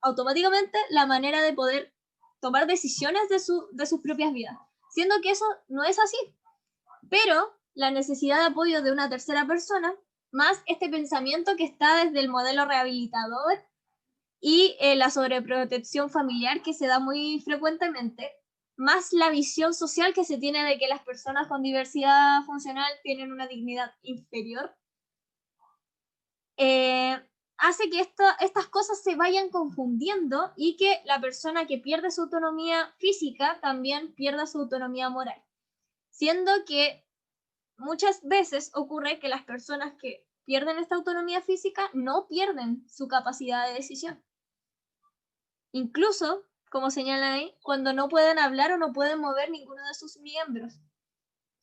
automáticamente la manera de poder tomar decisiones de sus propias vidas, siendo que eso no es así. Pero la necesidad de apoyo de una tercera persona, más este pensamiento que está desde el modelo rehabilitador y la sobreprotección familiar que se da muy frecuentemente, más la visión social que se tiene de que las personas con diversidad funcional tienen una dignidad inferior, hace que estas cosas se vayan confundiendo y que la persona que pierde su autonomía física también pierda su autonomía moral, siendo que muchas veces ocurre que las personas que pierden esta autonomía física no pierden su capacidad de decisión. Incluso, como señala ahí, cuando no pueden hablar o no pueden mover ninguno de sus miembros.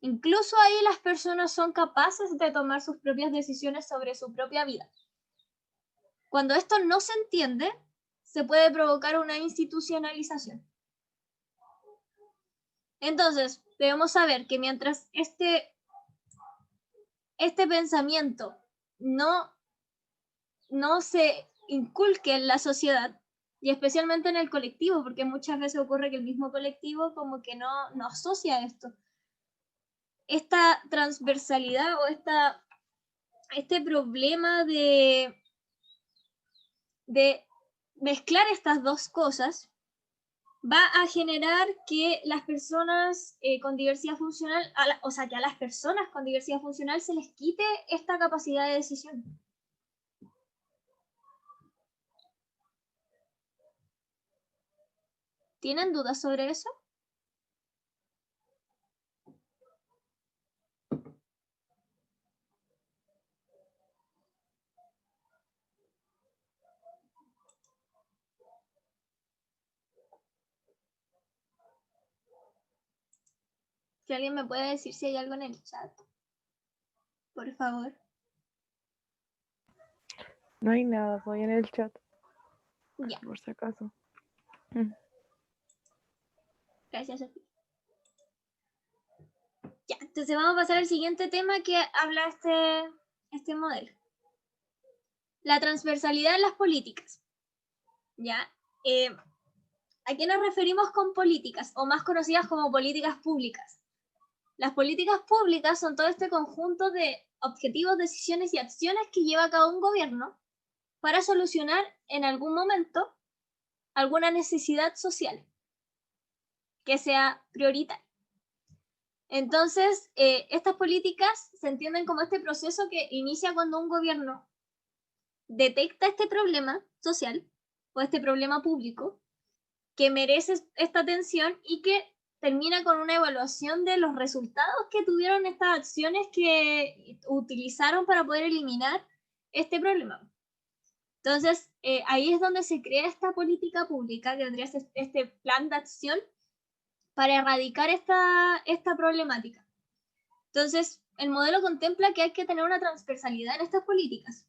Incluso ahí las personas son capaces de tomar sus propias decisiones sobre su propia vida. Cuando esto no se entiende, se puede provocar una institucionalización. Entonces, debemos saber que mientras este pensamiento no se inculque en la sociedad, y especialmente en el colectivo, porque muchas veces ocurre que el mismo colectivo como que no asocia esto. Esta transversalidad o este problema de mezclar estas dos cosas va a generar que las personas con diversidad funcional, o sea, que a las personas con diversidad funcional se les quite esta capacidad de decisión. ¿Tienen dudas sobre eso? Si alguien me puede decir si hay algo en el chat, por favor. No hay nada, voy en el chat. Ya. Por si acaso. Gracias a ti. Ya, entonces vamos a pasar al siguiente tema que habla este modelo. La transversalidad en las políticas. ¿Ya? ¿A qué nos referimos con políticas? O más conocidas como políticas públicas. Las políticas públicas son todo este conjunto de objetivos, decisiones y acciones que lleva a cabo un gobierno para solucionar en algún momento alguna necesidad social que sea prioritaria. Entonces, estas políticas se entienden como este proceso que inicia cuando un gobierno detecta este problema social o este problema público que merece esta atención y que termina con una evaluación de los resultados que tuvieron estas acciones que utilizaron para poder eliminar este problema. Entonces, ahí es donde se crea esta política pública, que vendría a ser este plan de acción para erradicar esta problemática. Entonces, el modelo contempla que hay que tener una transversalidad en estas políticas.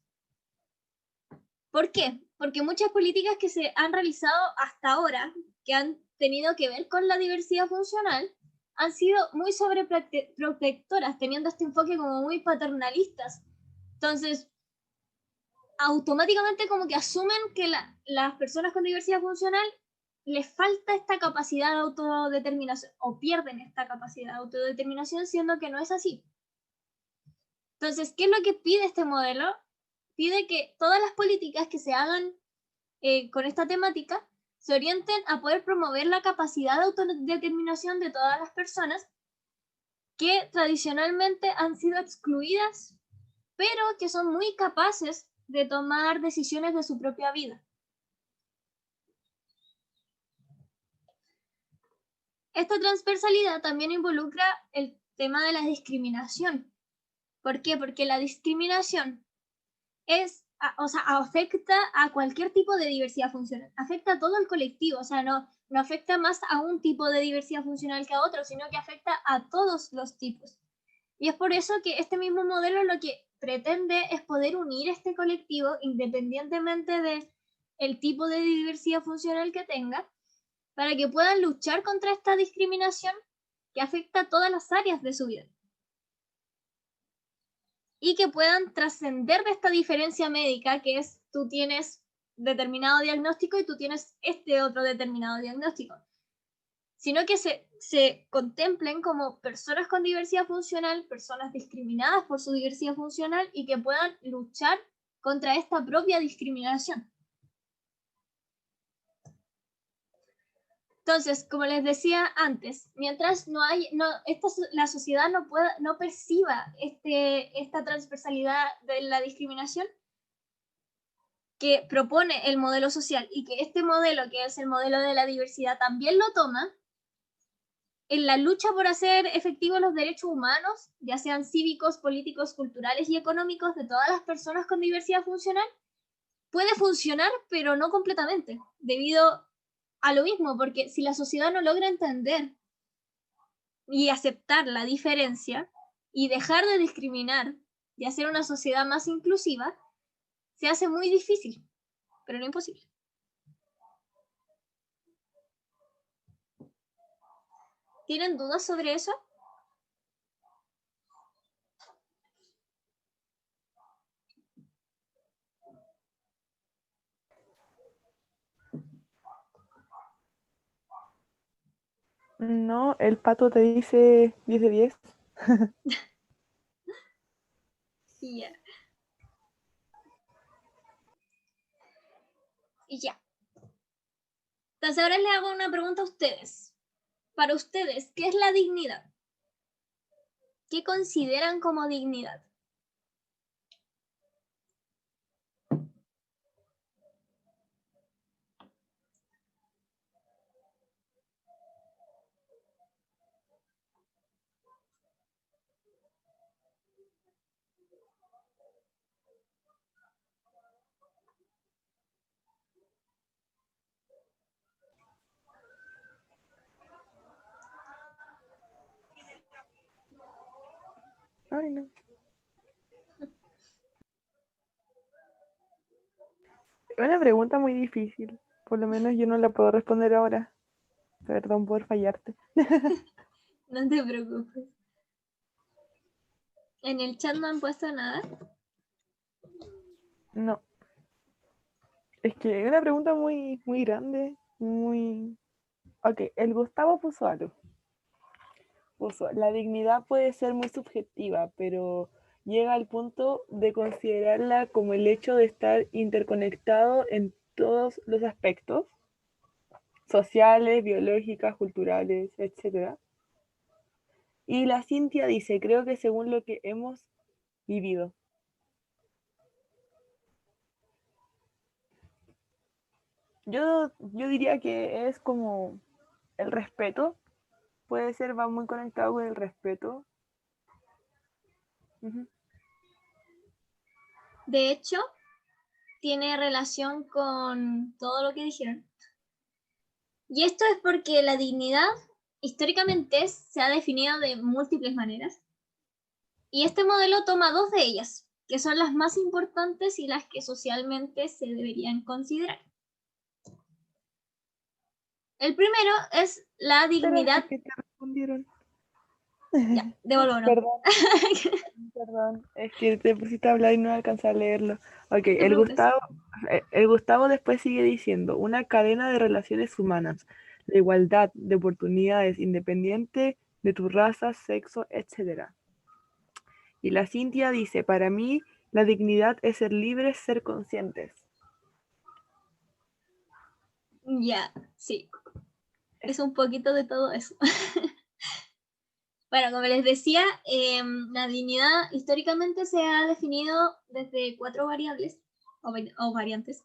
¿Por qué? Porque muchas políticas que se han realizado hasta ahora, que han tenido que ver con la diversidad funcional, han sido muy sobreprotectoras, teniendo este enfoque como muy paternalistas. Entonces, automáticamente como que asumen que las personas con diversidad funcional les falta esta capacidad de autodeterminación o pierden esta capacidad de autodeterminación, siendo que no es así. Entonces, ¿qué es lo que pide este modelo? Pide que todas las políticas que se hagan con esta temática se orienten a poder promover la capacidad de autodeterminación de todas las personas que tradicionalmente han sido excluidas, pero que son muy capaces de tomar decisiones de su propia vida. Esta transversalidad también involucra el tema de la discriminación. ¿Por qué? Porque la discriminación afecta a cualquier tipo de diversidad funcional, afecta a todo el colectivo, o sea, no afecta más a un tipo de diversidad funcional que a otro, sino que afecta a todos los tipos. Y es por eso que este mismo modelo lo que pretende es poder unir este colectivo independientemente del tipo de diversidad funcional que tenga, para que puedan luchar contra esta discriminación que afecta a todas las áreas de su vida. Y que puedan trascender de esta diferencia médica que es tú tienes determinado diagnóstico y tú tienes este otro determinado diagnóstico, sino que se contemplen como personas con diversidad funcional, personas discriminadas por su diversidad funcional y que puedan luchar contra esta propia discriminación. Entonces, como les decía antes, mientras la sociedad no perciba esta transversalidad de la discriminación que propone el modelo social y que este modelo, que es el modelo de la diversidad, también lo toma, en la lucha por hacer efectivos los derechos humanos, ya sean cívicos, políticos, culturales y económicos de todas las personas con diversidad funcional, puede funcionar, pero no completamente, debido a lo mismo, porque si la sociedad no logra entender y aceptar la diferencia y dejar de discriminar y hacer una sociedad más inclusiva, se hace muy difícil, pero no imposible. ¿Tienen dudas sobre eso? No, el pato te dice 10 de 10. Yeah. Y ya. Entonces ahora les hago una pregunta a ustedes. Para ustedes, ¿qué es la dignidad? ¿Qué consideran como dignidad? Ay, no. Es una pregunta muy difícil. Por lo menos yo no la puedo responder ahora. Perdón por fallarte. No te preocupes. ¿En el chat no han puesto nada? No. Es que es una pregunta muy, muy grande. Muy. Ok, el Gustavo puso algo. La dignidad puede ser muy subjetiva, pero llega al punto de considerarla como el hecho de estar interconectado en todos los aspectos sociales, biológicas, culturales, etc. Y la Cintia dice, creo que según lo que hemos vivido. Yo diría que es como el respeto, puede ser, va muy conectado con el respeto. Uh-huh. De hecho, tiene relación con todo lo que dijeron. Y esto es porque la dignidad históricamente se ha definido de múltiples maneras. Y este modelo toma dos de ellas, que son las más importantes y las que socialmente se deberían considerar. El primero es la Espera, dignidad. es que te respondieron. Ya, devuélvanos. Perdón, perdón, es que te pusiste a hablar y no alcancé a leerlo. Ok, No te preocupes. el Gustavo después sigue diciendo, una cadena de relaciones humanas, la igualdad de oportunidades independiente de tu raza, sexo, etc. Y la Cintia dice, para mí la dignidad es ser libres, ser conscientes. Ya, sí. Es un poquito de todo eso. Bueno, como les decía, la dignidad históricamente se ha definido desde 4 variables o variantes,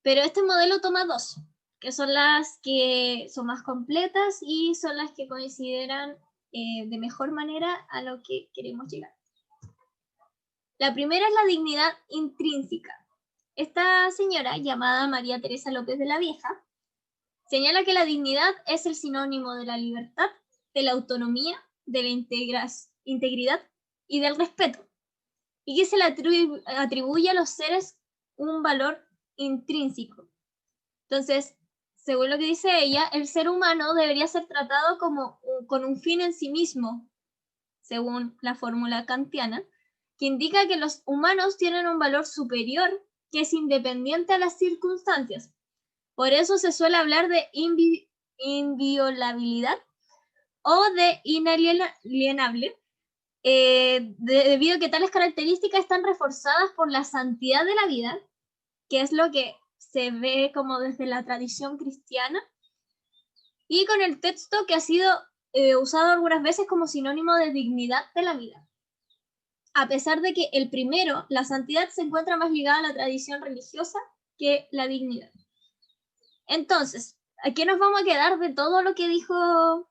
pero este modelo toma 2, que son las que son más completas y son las que consideran de mejor manera a lo que queremos llegar. La primera es la dignidad intrínseca. Esta señora, llamada María Teresa López de la Vieja, señala que la dignidad es el sinónimo de la libertad, de la autonomía, de la integridad y del respeto, y que se le atribuye a los seres un valor intrínseco. Entonces, según lo que dice ella, el ser humano debería ser tratado con un fin en sí mismo, según la fórmula kantiana, que indica que los humanos tienen un valor superior que es independiente a las circunstancias. Por eso se suele hablar de inviolabilidad o de inalienable, debido a que tales características están reforzadas por la santidad de la vida, que es lo que se ve como desde la tradición cristiana, y con el texto que ha sido usado algunas veces como sinónimo de dignidad de la vida. A pesar de que el primero, la santidad, se encuentra más ligada a la tradición religiosa que la dignidad. Entonces, ¿a qué nos vamos a quedar de todo lo que dijo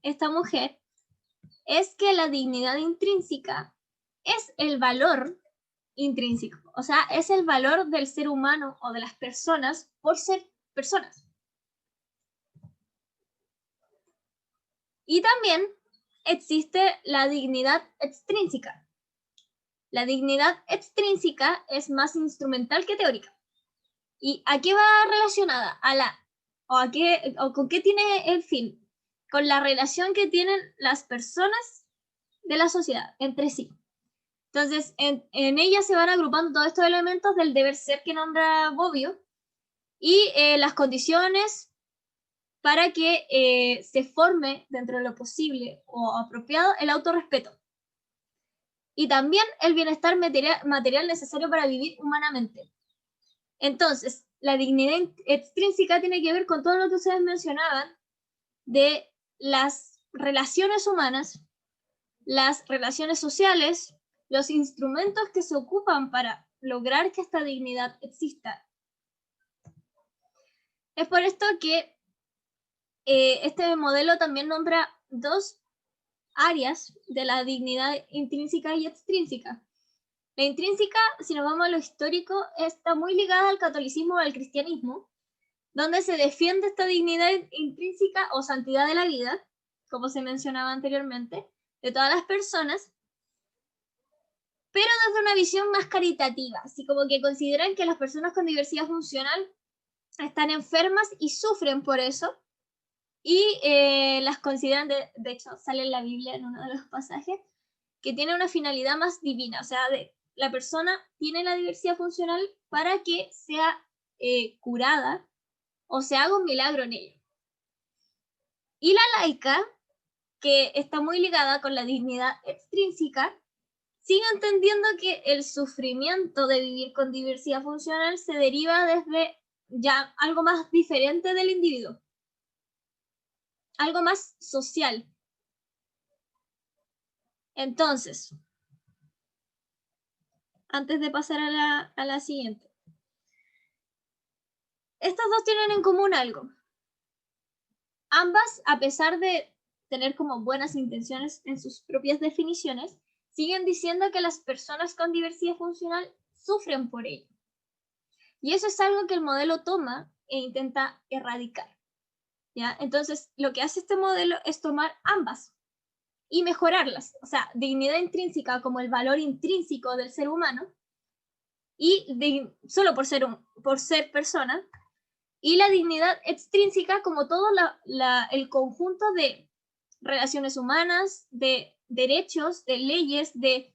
esta mujer? Es que la dignidad intrínseca es el valor intrínseco, o sea, es el valor del ser humano o de las personas por ser personas. Y también existe la dignidad extrínseca. La dignidad extrínseca es más instrumental que teórica. ¿Y a qué va relacionada? ¿O con qué tiene el fin? Con la relación que tienen las personas de la sociedad entre sí. Entonces, en ella se van agrupando todos estos elementos del deber ser que nombra Bobbio y las condiciones para que se forme dentro de lo posible o apropiado el autorrespeto. Y también el bienestar material necesario para vivir humanamente. Entonces, la dignidad extrínseca tiene que ver con todo lo que ustedes mencionaban de las relaciones humanas, las relaciones sociales, los instrumentos que se ocupan para lograr que esta dignidad exista. Es por esto que este modelo también nombra dos áreas de la dignidad intrínseca y extrínseca. La intrínseca, si nos vamos a lo histórico, está muy ligada al catolicismo o al cristianismo, donde se defiende esta dignidad intrínseca o santidad de la vida, como se mencionaba anteriormente, de todas las personas, pero desde una visión más caritativa, así como que consideran que las personas con diversidad funcional están enfermas y sufren por eso, y las consideran, de hecho, sale en la Biblia en uno de los pasajes, que tiene una finalidad más divina, o sea, la persona tiene la diversidad funcional para que sea curada o se haga un milagro en ella. Y la laica, que está muy ligada con la dignidad extrínseca, sigue entendiendo que el sufrimiento de vivir con diversidad funcional se deriva desde ya algo más diferente del individuo, algo más social. Entonces, antes de pasar a la siguiente, estas dos tienen en común algo. Ambas, a pesar de tener como buenas intenciones en sus propias definiciones, siguen diciendo que las personas con diversidad funcional sufren por ello. Y eso es algo que el modelo toma e intenta erradicar. ¿Ya? Entonces, lo que hace este modelo es tomar ambas y mejorarlas. O sea, dignidad intrínseca como el valor intrínseco del ser humano, y solo por ser persona, y la dignidad extrínseca como todo el conjunto de relaciones humanas, de derechos, de leyes, de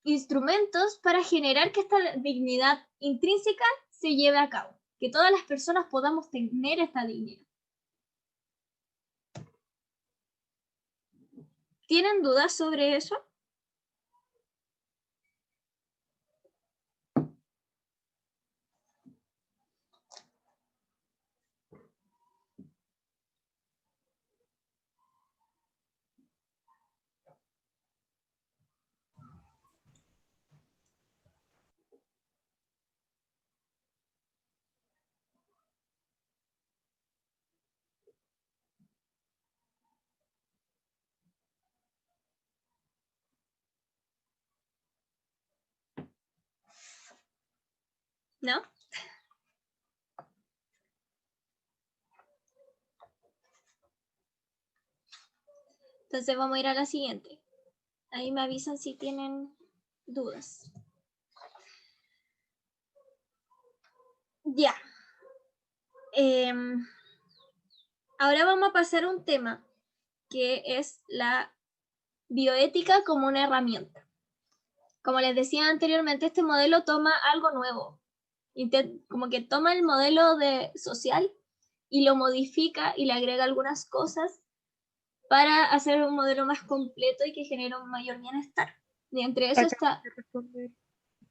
instrumentos para generar que esta dignidad intrínseca se lleve a cabo, que todas las personas podamos tener esta dignidad. ¿Tienen dudas sobre eso? ¿No? Entonces vamos a ir a la siguiente. Ahí me avisan si tienen dudas. Ya. Ahora vamos a pasar a un tema que es la bioética como una herramienta. Como les decía anteriormente, este modelo toma algo nuevo. Como que toma el modelo social y lo modifica y le agrega algunas cosas para hacer un modelo más completo y que genere un mayor bienestar. Y entre eso está...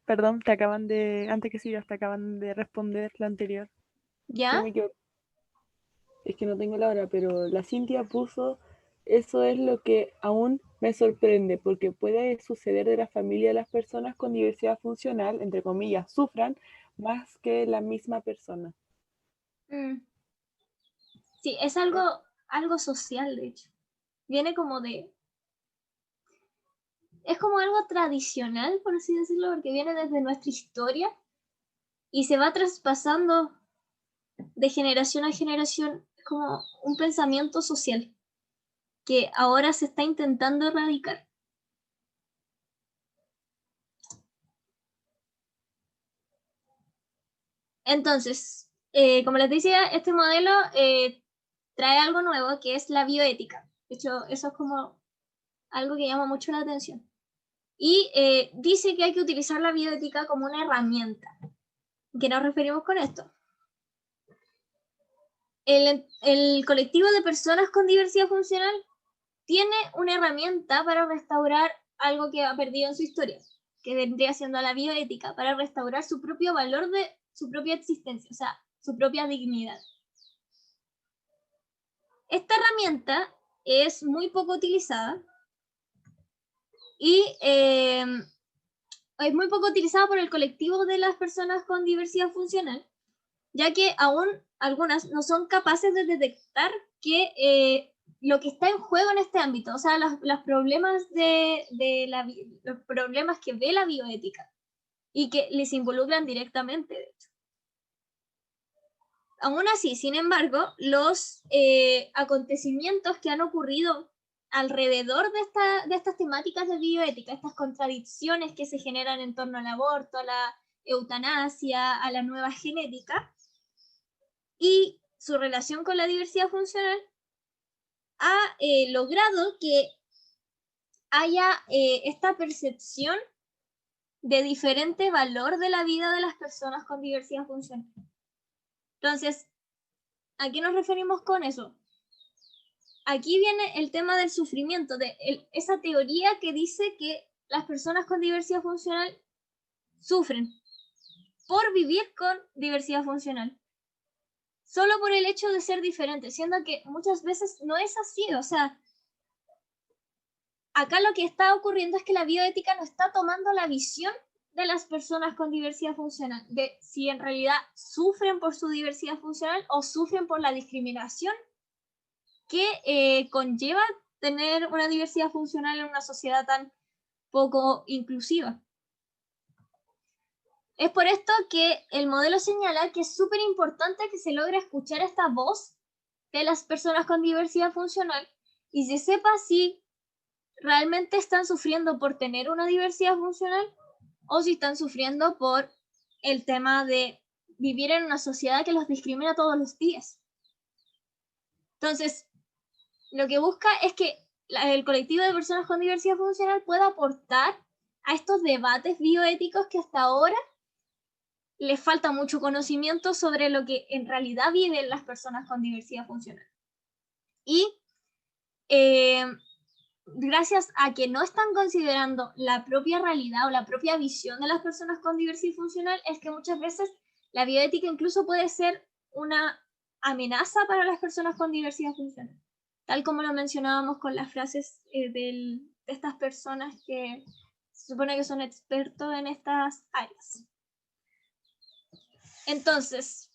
Perdón, antes que sigas, te acaban de responder la anterior. ¿Ya? Sí, me equivoqué. Es que no tengo la hora, pero la Cintia puso, eso es lo que aún me sorprende, porque puede suceder de la familia de las personas con diversidad funcional, entre comillas, sufran más que la misma persona. Sí, es algo social, de hecho. Viene como de... Es como algo tradicional, por así decirlo, porque viene desde nuestra historia y se va traspasando de generación a generación. Es como un pensamiento social que ahora se está intentando erradicar. Entonces, como les decía, este modelo trae algo nuevo que es la bioética. De hecho, eso es como algo que llama mucho la atención. Y dice que hay que utilizar la bioética como una herramienta. ¿Qué nos referimos con esto? El colectivo de personas con diversidad funcional tiene una herramienta para restaurar algo que ha perdido en su historia, que vendría siendo la bioética, para restaurar su propio valor de su propia existencia, o sea, su propia dignidad. Esta herramienta es muy poco utilizada y es muy poco utilizada por el colectivo de las personas con diversidad funcional, ya que aún algunas no son capaces de detectar que lo que está en juego en este ámbito, o sea, los problemas los problemas que ve la bioética y que les involucran directamente, de hecho. Aún así, sin embargo, los acontecimientos que han ocurrido alrededor de estas temáticas de bioética, estas contradicciones que se generan en torno al aborto, a la eutanasia, a la nueva genética, y su relación con la diversidad funcional, ha logrado que haya esta percepción de diferente valor de la vida de las personas con diversidad funcional. Entonces, ¿a qué nos referimos con eso? Aquí viene el tema del sufrimiento, esa teoría que dice que las personas con diversidad funcional sufren por vivir con diversidad funcional, solo por el hecho de ser diferentes, siendo que muchas veces no es así. O sea, acá lo que está ocurriendo es que la bioética no está tomando la visión de las personas con diversidad funcional, de si en realidad sufren por su diversidad funcional o sufren por la discriminación que conlleva tener una diversidad funcional en una sociedad tan poco inclusiva. Es por esto que el modelo señala que es súper importante que se logre escuchar esta voz de las personas con diversidad funcional y se sepa si realmente están sufriendo por tener una diversidad funcional o si están sufriendo por el tema de vivir en una sociedad que los discrimina todos los días. Entonces, lo que busca es que el colectivo de personas con diversidad funcional pueda aportar a estos debates bioéticos que hasta ahora les falta mucho conocimiento sobre lo que en realidad viven las personas con diversidad funcional. Y gracias a que no están considerando la propia realidad o la propia visión de las personas con diversidad funcional, es que muchas veces la bioética incluso puede ser una amenaza para las personas con diversidad funcional, tal como lo mencionábamos con las frases de estas personas que se supone que son expertos en estas áreas. Entonces,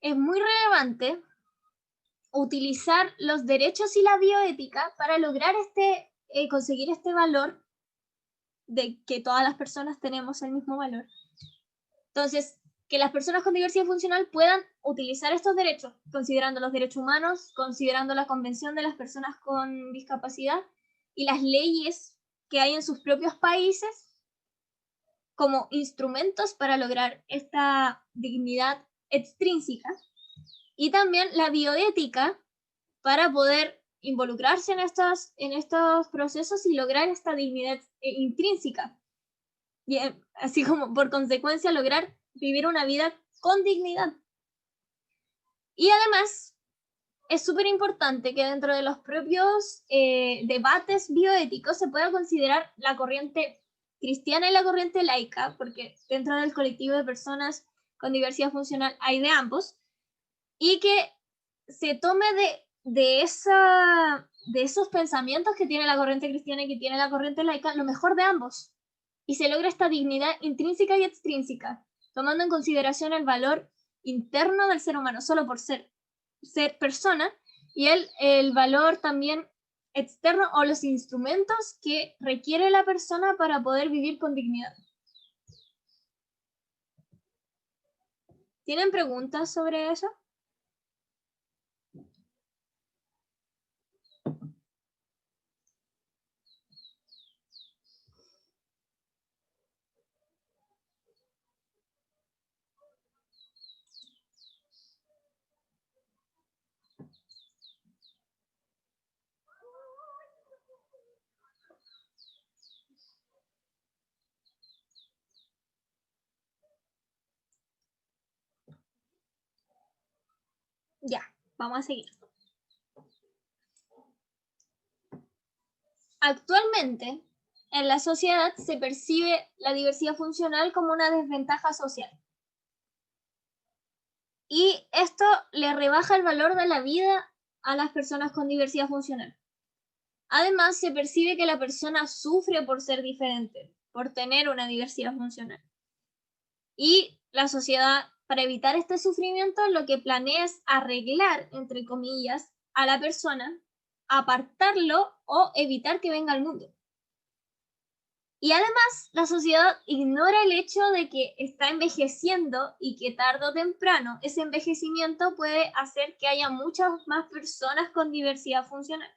es muy relevante utilizar los derechos y la bioética para lograr conseguir este valor de que todas las personas tenemos el mismo valor. Entonces, que las personas con diversidad funcional puedan utilizar estos derechos, considerando los derechos humanos, considerando la Convención de las Personas con Discapacidad y las leyes que hay en sus propios países como instrumentos para lograr esta dignidad extrínseca, y también la bioética para poder involucrarse en estos procesos y lograr esta dignidad intrínseca. Y así como por consecuencia lograr vivir una vida con dignidad. Y además es súper importante que dentro de los propios debates bioéticos se pueda considerar la corriente cristiana y la corriente laica, porque dentro del colectivo de personas con diversidad funcional hay de ambos, y que se tome de esos pensamientos que tiene la corriente cristiana y que tiene la corriente laica lo mejor de ambos, y se logra esta dignidad intrínseca y extrínseca, tomando en consideración el valor interno del ser humano, solo por ser persona, y el valor también externo o los instrumentos que requiere la persona para poder vivir con dignidad. ¿Tienen preguntas sobre eso? Ya, vamos a seguir. Actualmente, en la sociedad se percibe la diversidad funcional como una desventaja social. Y esto le rebaja el valor de la vida a las personas con diversidad funcional. Además, se percibe que la persona sufre por ser diferente, por tener una diversidad funcional. Y la sociedad, para evitar este sufrimiento, lo que planea es arreglar, entre comillas, a la persona, apartarlo o evitar que venga al mundo. Y además, la sociedad ignora el hecho de que está envejeciendo y que tarde o temprano ese envejecimiento puede hacer que haya muchas más personas con diversidad funcional.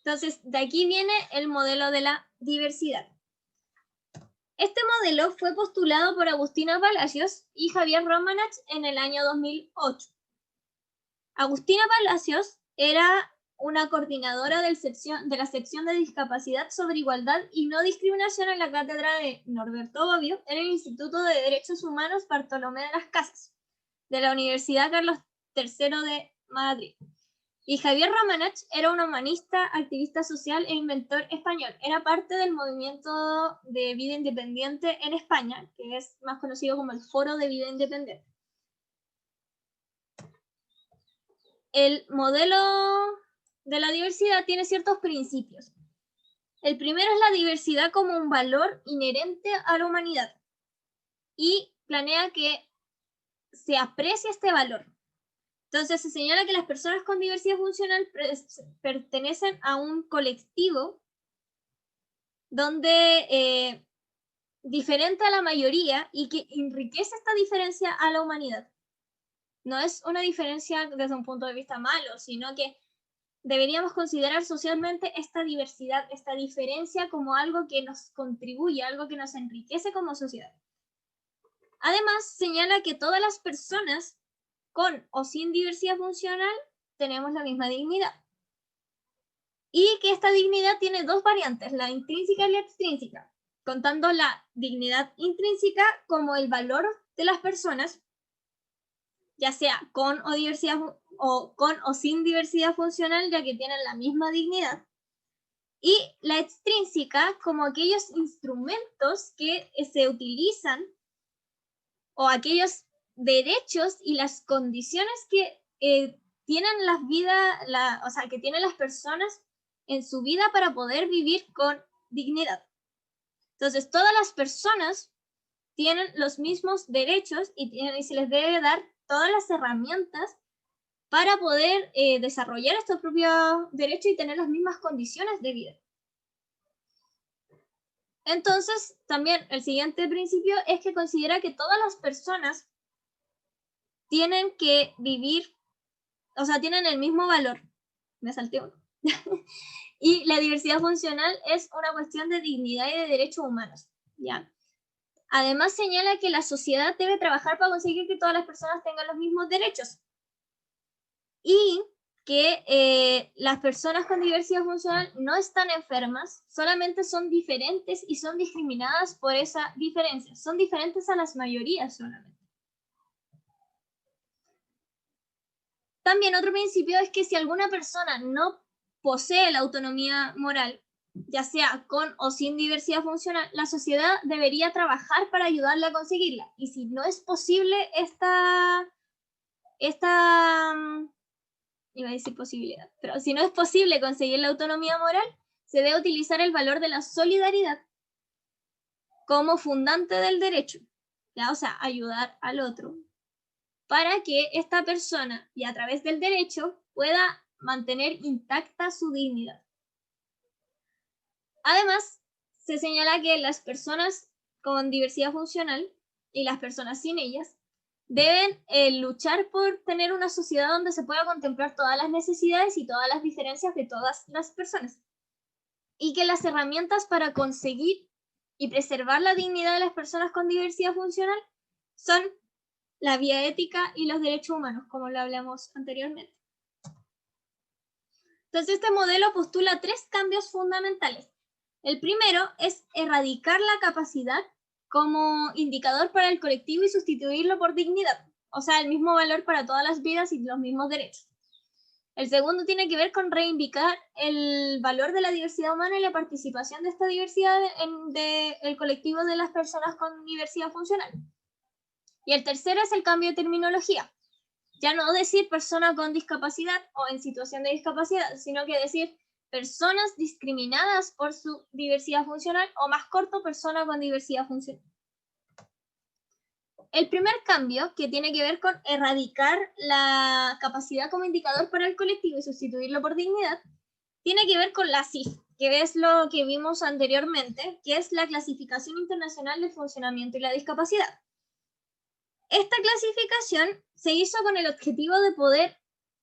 Entonces, de aquí viene el modelo de la diversidad. Este modelo fue postulado por Agustina Palacios y Javier Romanach en el año 2008. Agustina Palacios era una coordinadora de la sección de discapacidad sobre igualdad y no discriminación en la cátedra de Norberto Bobbio en el Instituto de Derechos Humanos Bartolomé de las Casas de la Universidad Carlos III de Madrid. Y Javier Romanach era un humanista, activista social e inventor español. Era parte del movimiento de vida independiente en España, que es más conocido como el Foro de Vida Independiente. El modelo de la diversidad tiene ciertos principios. El primero es la diversidad como un valor inherente a la humanidad y planea que se aprecie este valor. Entonces se señala que las personas con diversidad funcional pertenecen a un colectivo donde diferente a la mayoría y que enriquece esta diferencia a la humanidad. No es una diferencia desde un punto de vista malo, sino que deberíamos considerar socialmente esta diversidad, esta diferencia como algo que nos contribuye, algo que nos enriquece como sociedad. Además, señala que todas las personas con o sin diversidad funcional tenemos la misma dignidad. Y que esta dignidad tiene dos variantes, la intrínseca y la extrínseca, contando la dignidad intrínseca como el valor de las personas, ya sea con o sin diversidad funcional, ya que tienen la misma dignidad. Y la extrínseca como aquellos instrumentos que se utilizan o aquellos derechos y las condiciones que tienen que tienen las personas en su vida para poder vivir con dignidad. Entonces, todas las personas tienen los mismos derechos y se les debe dar todas las herramientas para poder desarrollar estos propios derechos y tener las mismas condiciones de vida. Entonces, también el siguiente principio es que considera que todas las personas tienen que vivir, o sea, tienen el mismo valor. Me salté uno. Y la diversidad funcional es una cuestión de dignidad y de derechos humanos, ¿ya? Además señala que la sociedad debe trabajar para conseguir que todas las personas tengan los mismos derechos. Y que las personas con diversidad funcional no están enfermas, solamente son diferentes y son discriminadas por esa diferencia. Son diferentes a las mayorías solamente. También otro principio es que si alguna persona no posee la autonomía moral, ya sea con o sin diversidad funcional, la sociedad debería trabajar para ayudarla a conseguirla. Y si no es posible iba a decir posibilidad, pero si no es posible conseguir la autonomía moral, se debe utilizar el valor de la solidaridad como fundante del derecho, ¿ya? O sea, ayudar al otro, para que esta persona, y a través del derecho, pueda mantener intacta su dignidad. Además, se señala que las personas con diversidad funcional y las personas sin ellas deben luchar por tener una sociedad donde se pueda contemplar todas las necesidades y todas las diferencias de todas las personas. Y que las herramientas para conseguir y preservar la dignidad de las personas con diversidad funcional son la vía ética y los derechos humanos, como lo hablamos anteriormente. Entonces, este modelo postula 3 cambios fundamentales. El primero es erradicar la capacidad como indicador para el colectivo y sustituirlo por dignidad, o sea, el mismo valor para todas las vidas y los mismos derechos. El segundo tiene que ver con reivindicar el valor de la diversidad humana y la participación de esta diversidad en el colectivo de las personas con diversidad funcional. Y el tercero es el cambio de terminología. Ya no decir persona con discapacidad o en situación de discapacidad, sino que decir personas discriminadas por su diversidad funcional o más corto, persona con diversidad funcional. El primer cambio, que tiene que ver con erradicar la capacidad como indicador para el colectivo y sustituirlo por dignidad, tiene que ver con la CIF, que es lo que vimos anteriormente, que es la Clasificación Internacional del Funcionamiento y la Discapacidad. Esta clasificación se hizo con el objetivo de poder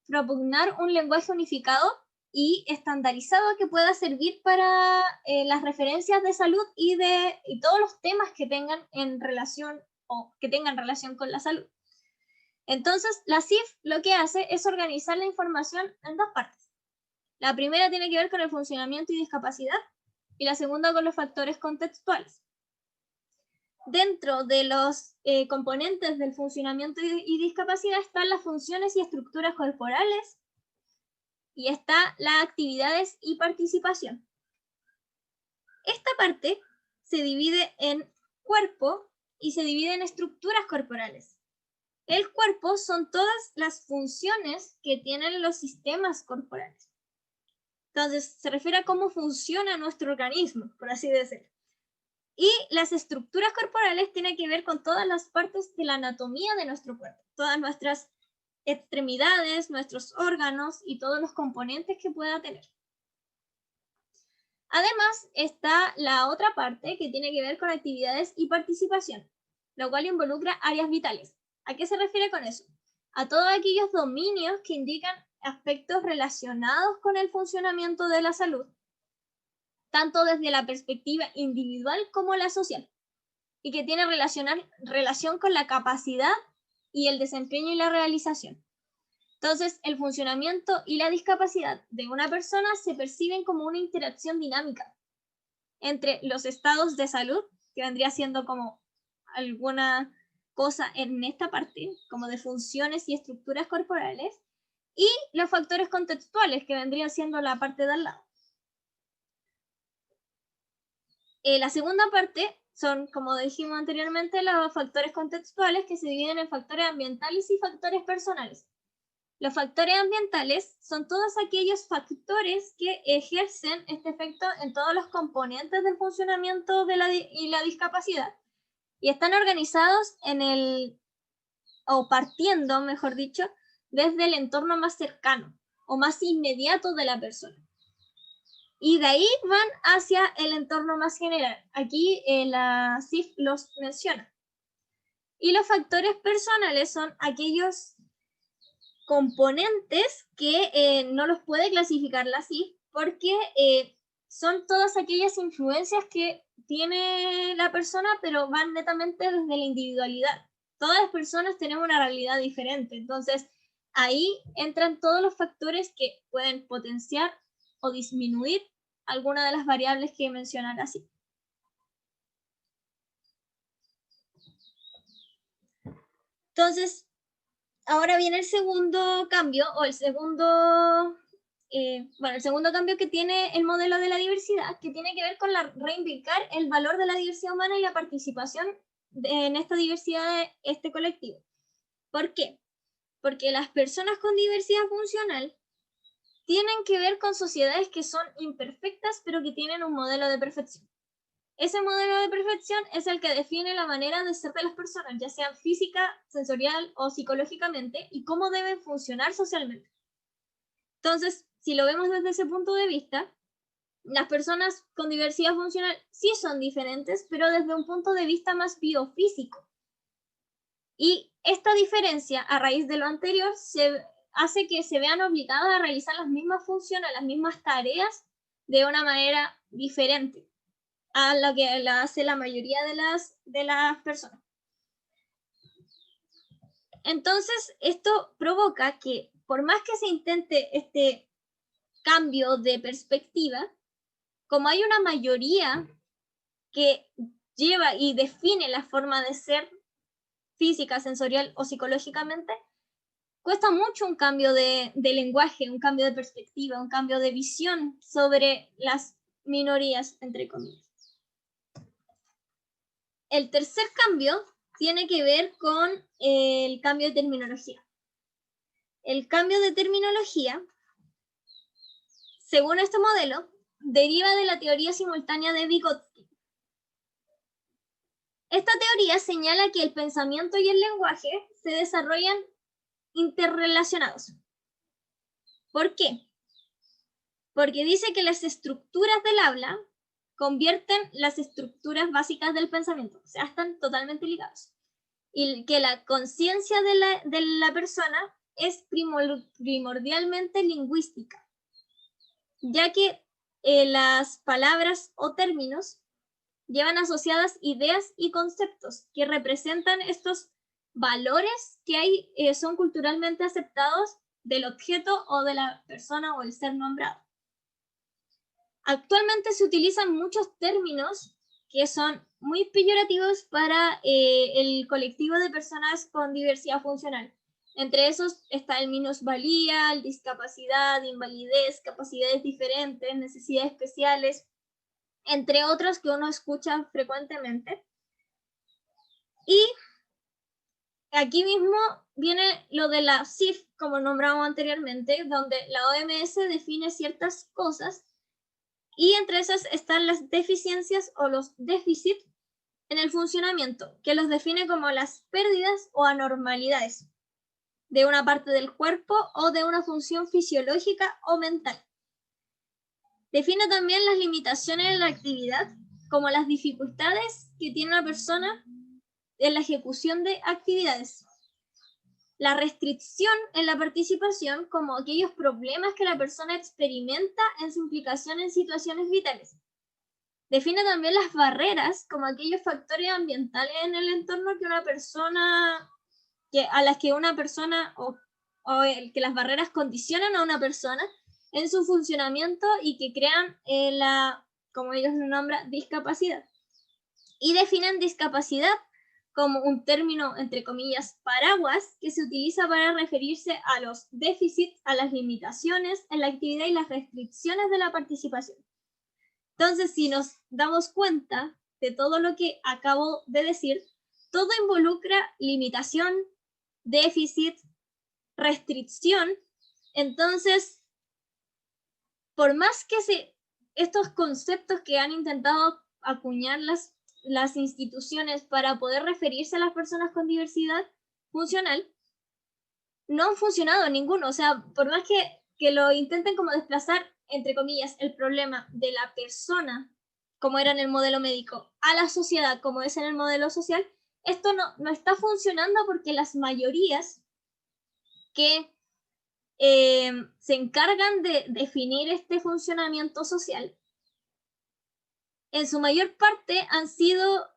propugnar un lenguaje unificado y estandarizado que pueda servir para las referencias de salud y todos los temas que tengan en relación o que tengan relación con la salud. Entonces, la CIF lo que hace es organizar la información en 2 partes. La primera tiene que ver con el funcionamiento y discapacidad y la segunda con los factores contextuales. Dentro de los componentes del funcionamiento y discapacidad están las funciones y estructuras corporales y está las actividades y participación. Esta parte se divide en cuerpo y se divide en estructuras corporales. El cuerpo son todas las funciones que tienen los sistemas corporales. Entonces, se refiere a cómo funciona nuestro organismo, por así decirlo. Y las estructuras corporales tienen que ver con todas las partes de la anatomía de nuestro cuerpo, todas nuestras extremidades, nuestros órganos y todos los componentes que pueda tener. Además, está la otra parte que tiene que ver con actividades y participación, lo cual involucra áreas vitales. ¿A qué se refiere con eso? A todos aquellos dominios que indican aspectos relacionados con el funcionamiento de la salud, tanto desde la perspectiva individual como la social, y que tiene relación con la capacidad y el desempeño y la realización. Entonces, el funcionamiento y la discapacidad de una persona se perciben como una interacción dinámica entre los estados de salud, que vendría siendo como alguna cosa en esta parte, como de funciones y estructuras corporales, y los factores contextuales, que vendrían siendo la parte de al lado. La segunda parte son, como dijimos anteriormente, los factores contextuales, que se dividen en factores ambientales y factores personales. Los factores ambientales son todos aquellos factores que ejercen este efecto en todos los componentes del funcionamiento y la discapacidad, y están organizados o partiendo, mejor dicho, desde el entorno más cercano o más inmediato de la persona. Y de ahí van hacia el entorno más general. Aquí la CIF los menciona. Y los factores personales son aquellos componentes que no los puede clasificar la CIF porque son todas aquellas influencias que tiene la persona, pero van netamente desde la individualidad. Todas las personas tenemos una realidad diferente, entonces ahí entran todos los factores que pueden potenciar o disminuir alguna de las variables que mencionar así. Entonces, ahora viene el segundo cambio, o el segundo cambio que tiene el modelo de la diversidad, que tiene que ver con reivindicar el valor de la diversidad humana y la participación en esta diversidad de este colectivo. ¿Por qué? Porque las personas con diversidad funcional tienen que ver con sociedades que son imperfectas, pero que tienen un modelo de perfección. Ese modelo de perfección es el que define la manera de ser de las personas, ya sean física, sensorial o psicológicamente, y cómo deben funcionar socialmente. Entonces, si lo vemos desde ese punto de vista, las personas con diversidad funcional sí son diferentes, pero desde un punto de vista más biofísico. Y esta diferencia, a raíz de lo anterior, hace que se vean obligadas a realizar las mismas funciones, las mismas tareas, de una manera diferente a lo que la hace la mayoría de las personas. Entonces, esto provoca que, por más que se intente este cambio de perspectiva, como hay una mayoría que lleva y define la forma de ser física, sensorial o psicológicamente, cuesta mucho un cambio de lenguaje, un cambio de perspectiva, un cambio de visión sobre las minorías, entre comillas. El tercer cambio tiene que ver con el cambio de terminología. El cambio de terminología, según este modelo, deriva de la teoría simultánea de Vygotsky. Esta teoría señala que el pensamiento y el lenguaje se desarrollan interrelacionados. ¿Por qué? Porque dice que las estructuras del habla convierten las estructuras básicas del pensamiento, o sea, están totalmente ligados. Y que la conciencia de la persona es primordialmente lingüística, ya que las palabras o términos llevan asociadas ideas y conceptos que representan estos valores que son culturalmente aceptados del objeto o de la persona o el ser nombrado. Actualmente se utilizan muchos términos que son muy peyorativos para el colectivo de personas con diversidad funcional. Entre esos está el minusvalía, el discapacidad, invalidez, capacidades diferentes, necesidades especiales, entre otros que uno escucha frecuentemente. Y aquí mismo viene lo de la CIF, como nombramos anteriormente, donde la OMS define ciertas cosas y entre esas están las deficiencias o los déficits en el funcionamiento, que los define como las pérdidas o anormalidades de una parte del cuerpo o de una función fisiológica o mental. Define también las limitaciones en la actividad, como las dificultades que tiene una persona en la ejecución de actividades. La restricción en la participación, como aquellos problemas que la persona experimenta en su implicación en situaciones vitales. Define también las barreras, como aquellos factores ambientales en el entorno que una persona, a las que una persona que las barreras condicionan a una persona en su funcionamiento y que crean como ellos lo nombran, discapacidad. Y definen discapacidad como un término, entre comillas, paraguas, que se utiliza para referirse a los déficits, a las limitaciones en la actividad y las restricciones de la participación. Entonces, si nos damos cuenta de todo lo que acabo de decir, todo involucra limitación, déficit, restricción. Entonces, por más que estos conceptos que han intentado acuñar las instituciones para poder referirse a las personas con diversidad funcional, no han funcionado ninguno. O sea, por más que lo intenten como desplazar, entre comillas, el problema de la persona, como era en el modelo médico, a la sociedad, como es en el modelo social, esto no está funcionando porque las mayorías que se encargan de definir este funcionamiento social, en su mayor parte han sido,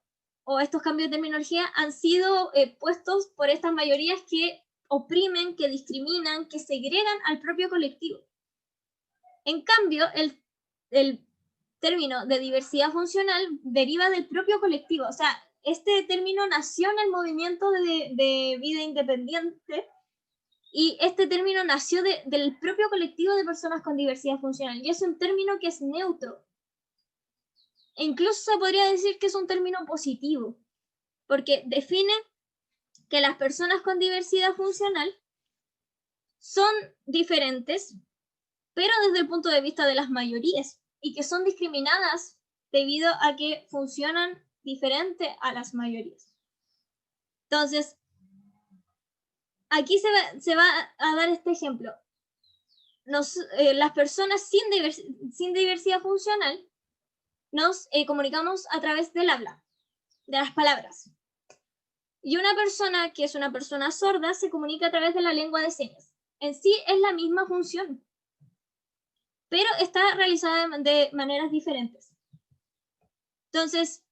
o estos cambios de terminología, han sido puestos por estas mayorías que oprimen, que discriminan, que segregan al propio colectivo. En cambio, el término de diversidad funcional deriva del propio colectivo. O sea, este término nació en el movimiento de vida independiente y este término nació del propio colectivo de personas con diversidad funcional. Y es un término que es neutro. E incluso se podría decir que es un término positivo, porque define que las personas con diversidad funcional son diferentes, pero desde el punto de vista de las mayorías, y que son discriminadas debido a que funcionan diferente a las mayorías. Entonces, aquí se va a dar este ejemplo. Las personas sin diversidad funcional nos comunicamos a través del habla, de las palabras. Y una persona que es una persona sorda se comunica a través de la lengua de señas. En sí es la misma función, pero está realizada de maneras diferentes. Entonces,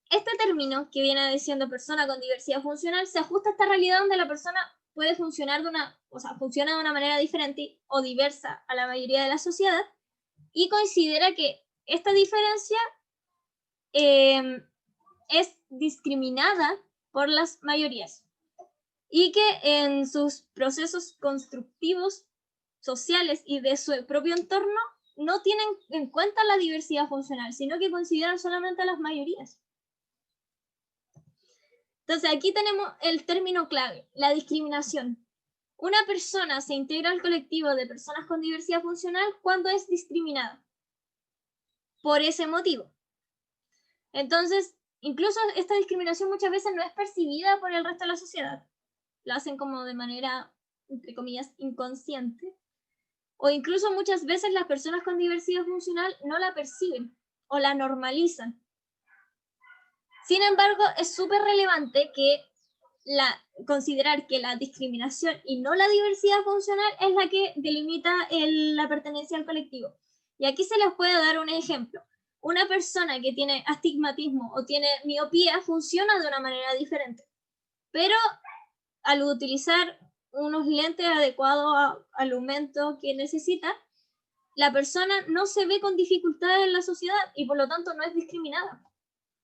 este término que viene diciendo persona con diversidad funcional se ajusta a esta realidad donde la persona puede funcionar funciona de una manera diferente o diversa a la mayoría de la sociedad, y considera que esta diferencia es discriminada por las mayorías y que en sus procesos constructivos sociales y de su propio entorno no tienen en cuenta la diversidad funcional, sino que consideran solamente a las mayorías. Entonces aquí tenemos el término clave, la discriminación. Una persona se integra al colectivo de personas con diversidad funcional cuando es discriminada por ese motivo. Entonces, incluso esta discriminación muchas veces no es percibida por el resto de la sociedad. Lo hacen como de manera, entre comillas, inconsciente. O incluso muchas veces las personas con diversidad funcional no la perciben o la normalizan. Sin embargo, es súper relevante que considerar que la discriminación y no la diversidad funcional es la que delimita la pertenencia al colectivo. Y aquí se les puede dar un ejemplo. Una persona que tiene astigmatismo o tiene miopía funciona de una manera diferente, pero al utilizar unos lentes adecuados al aumento que necesita, la persona no se ve con dificultades en la sociedad y por lo tanto no es discriminada.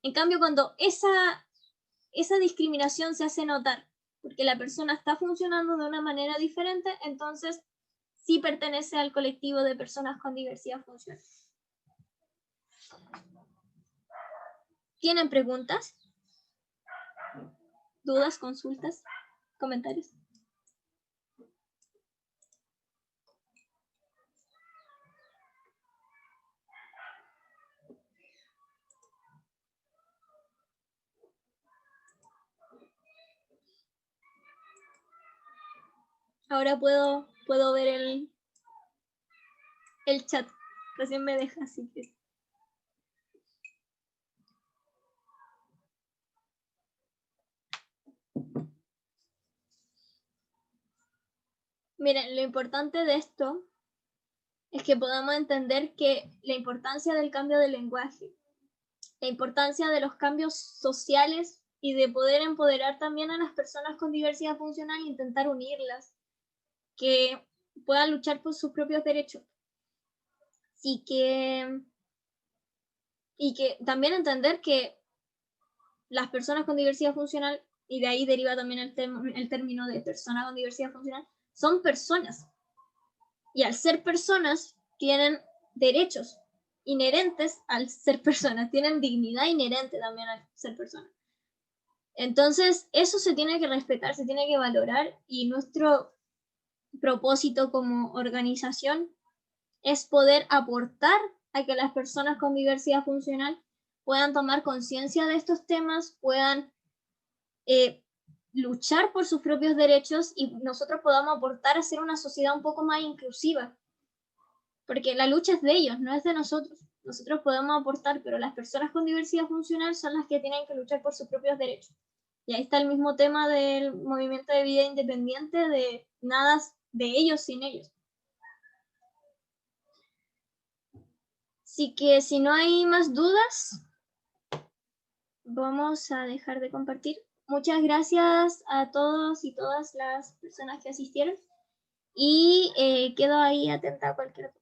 En cambio, cuando esa discriminación se hace notar porque la persona está funcionando de una manera diferente, entonces sí pertenece al colectivo de personas con diversidad funcional. ¿Tienen preguntas? ¿Dudas, consultas, comentarios? Ahora puedo ver el chat. Recién me deja, así que... Miren, lo importante de esto es que podamos entender que la importancia del cambio de lenguaje, la importancia de los cambios sociales y de poder empoderar también a las personas con diversidad funcional e intentar unirlas, que puedan luchar por sus propios derechos. Y que también entender que las personas con diversidad funcional, y de ahí deriva también el término de persona con diversidad funcional, son personas. Y al ser personas, tienen derechos inherentes al ser personas, tienen dignidad inherente también al ser personas. Entonces, eso se tiene que respetar, se tiene que valorar, y nuestro propósito como organización es poder aportar a que las personas con diversidad funcional puedan tomar conciencia de estos temas, puedan luchar por sus propios derechos y nosotros podamos aportar a ser una sociedad un poco más inclusiva. Porque la lucha es de ellos, no es de nosotros. Nosotros podemos aportar, pero las personas con diversidad funcional son las que tienen que luchar por sus propios derechos. Y ahí está el mismo tema del movimiento de vida independiente, de nada de ellos sin ellos. Así que si no hay más dudas, vamos a dejar de compartir. Muchas gracias a todos y todas las personas que asistieron y quedo ahí atenta a cualquier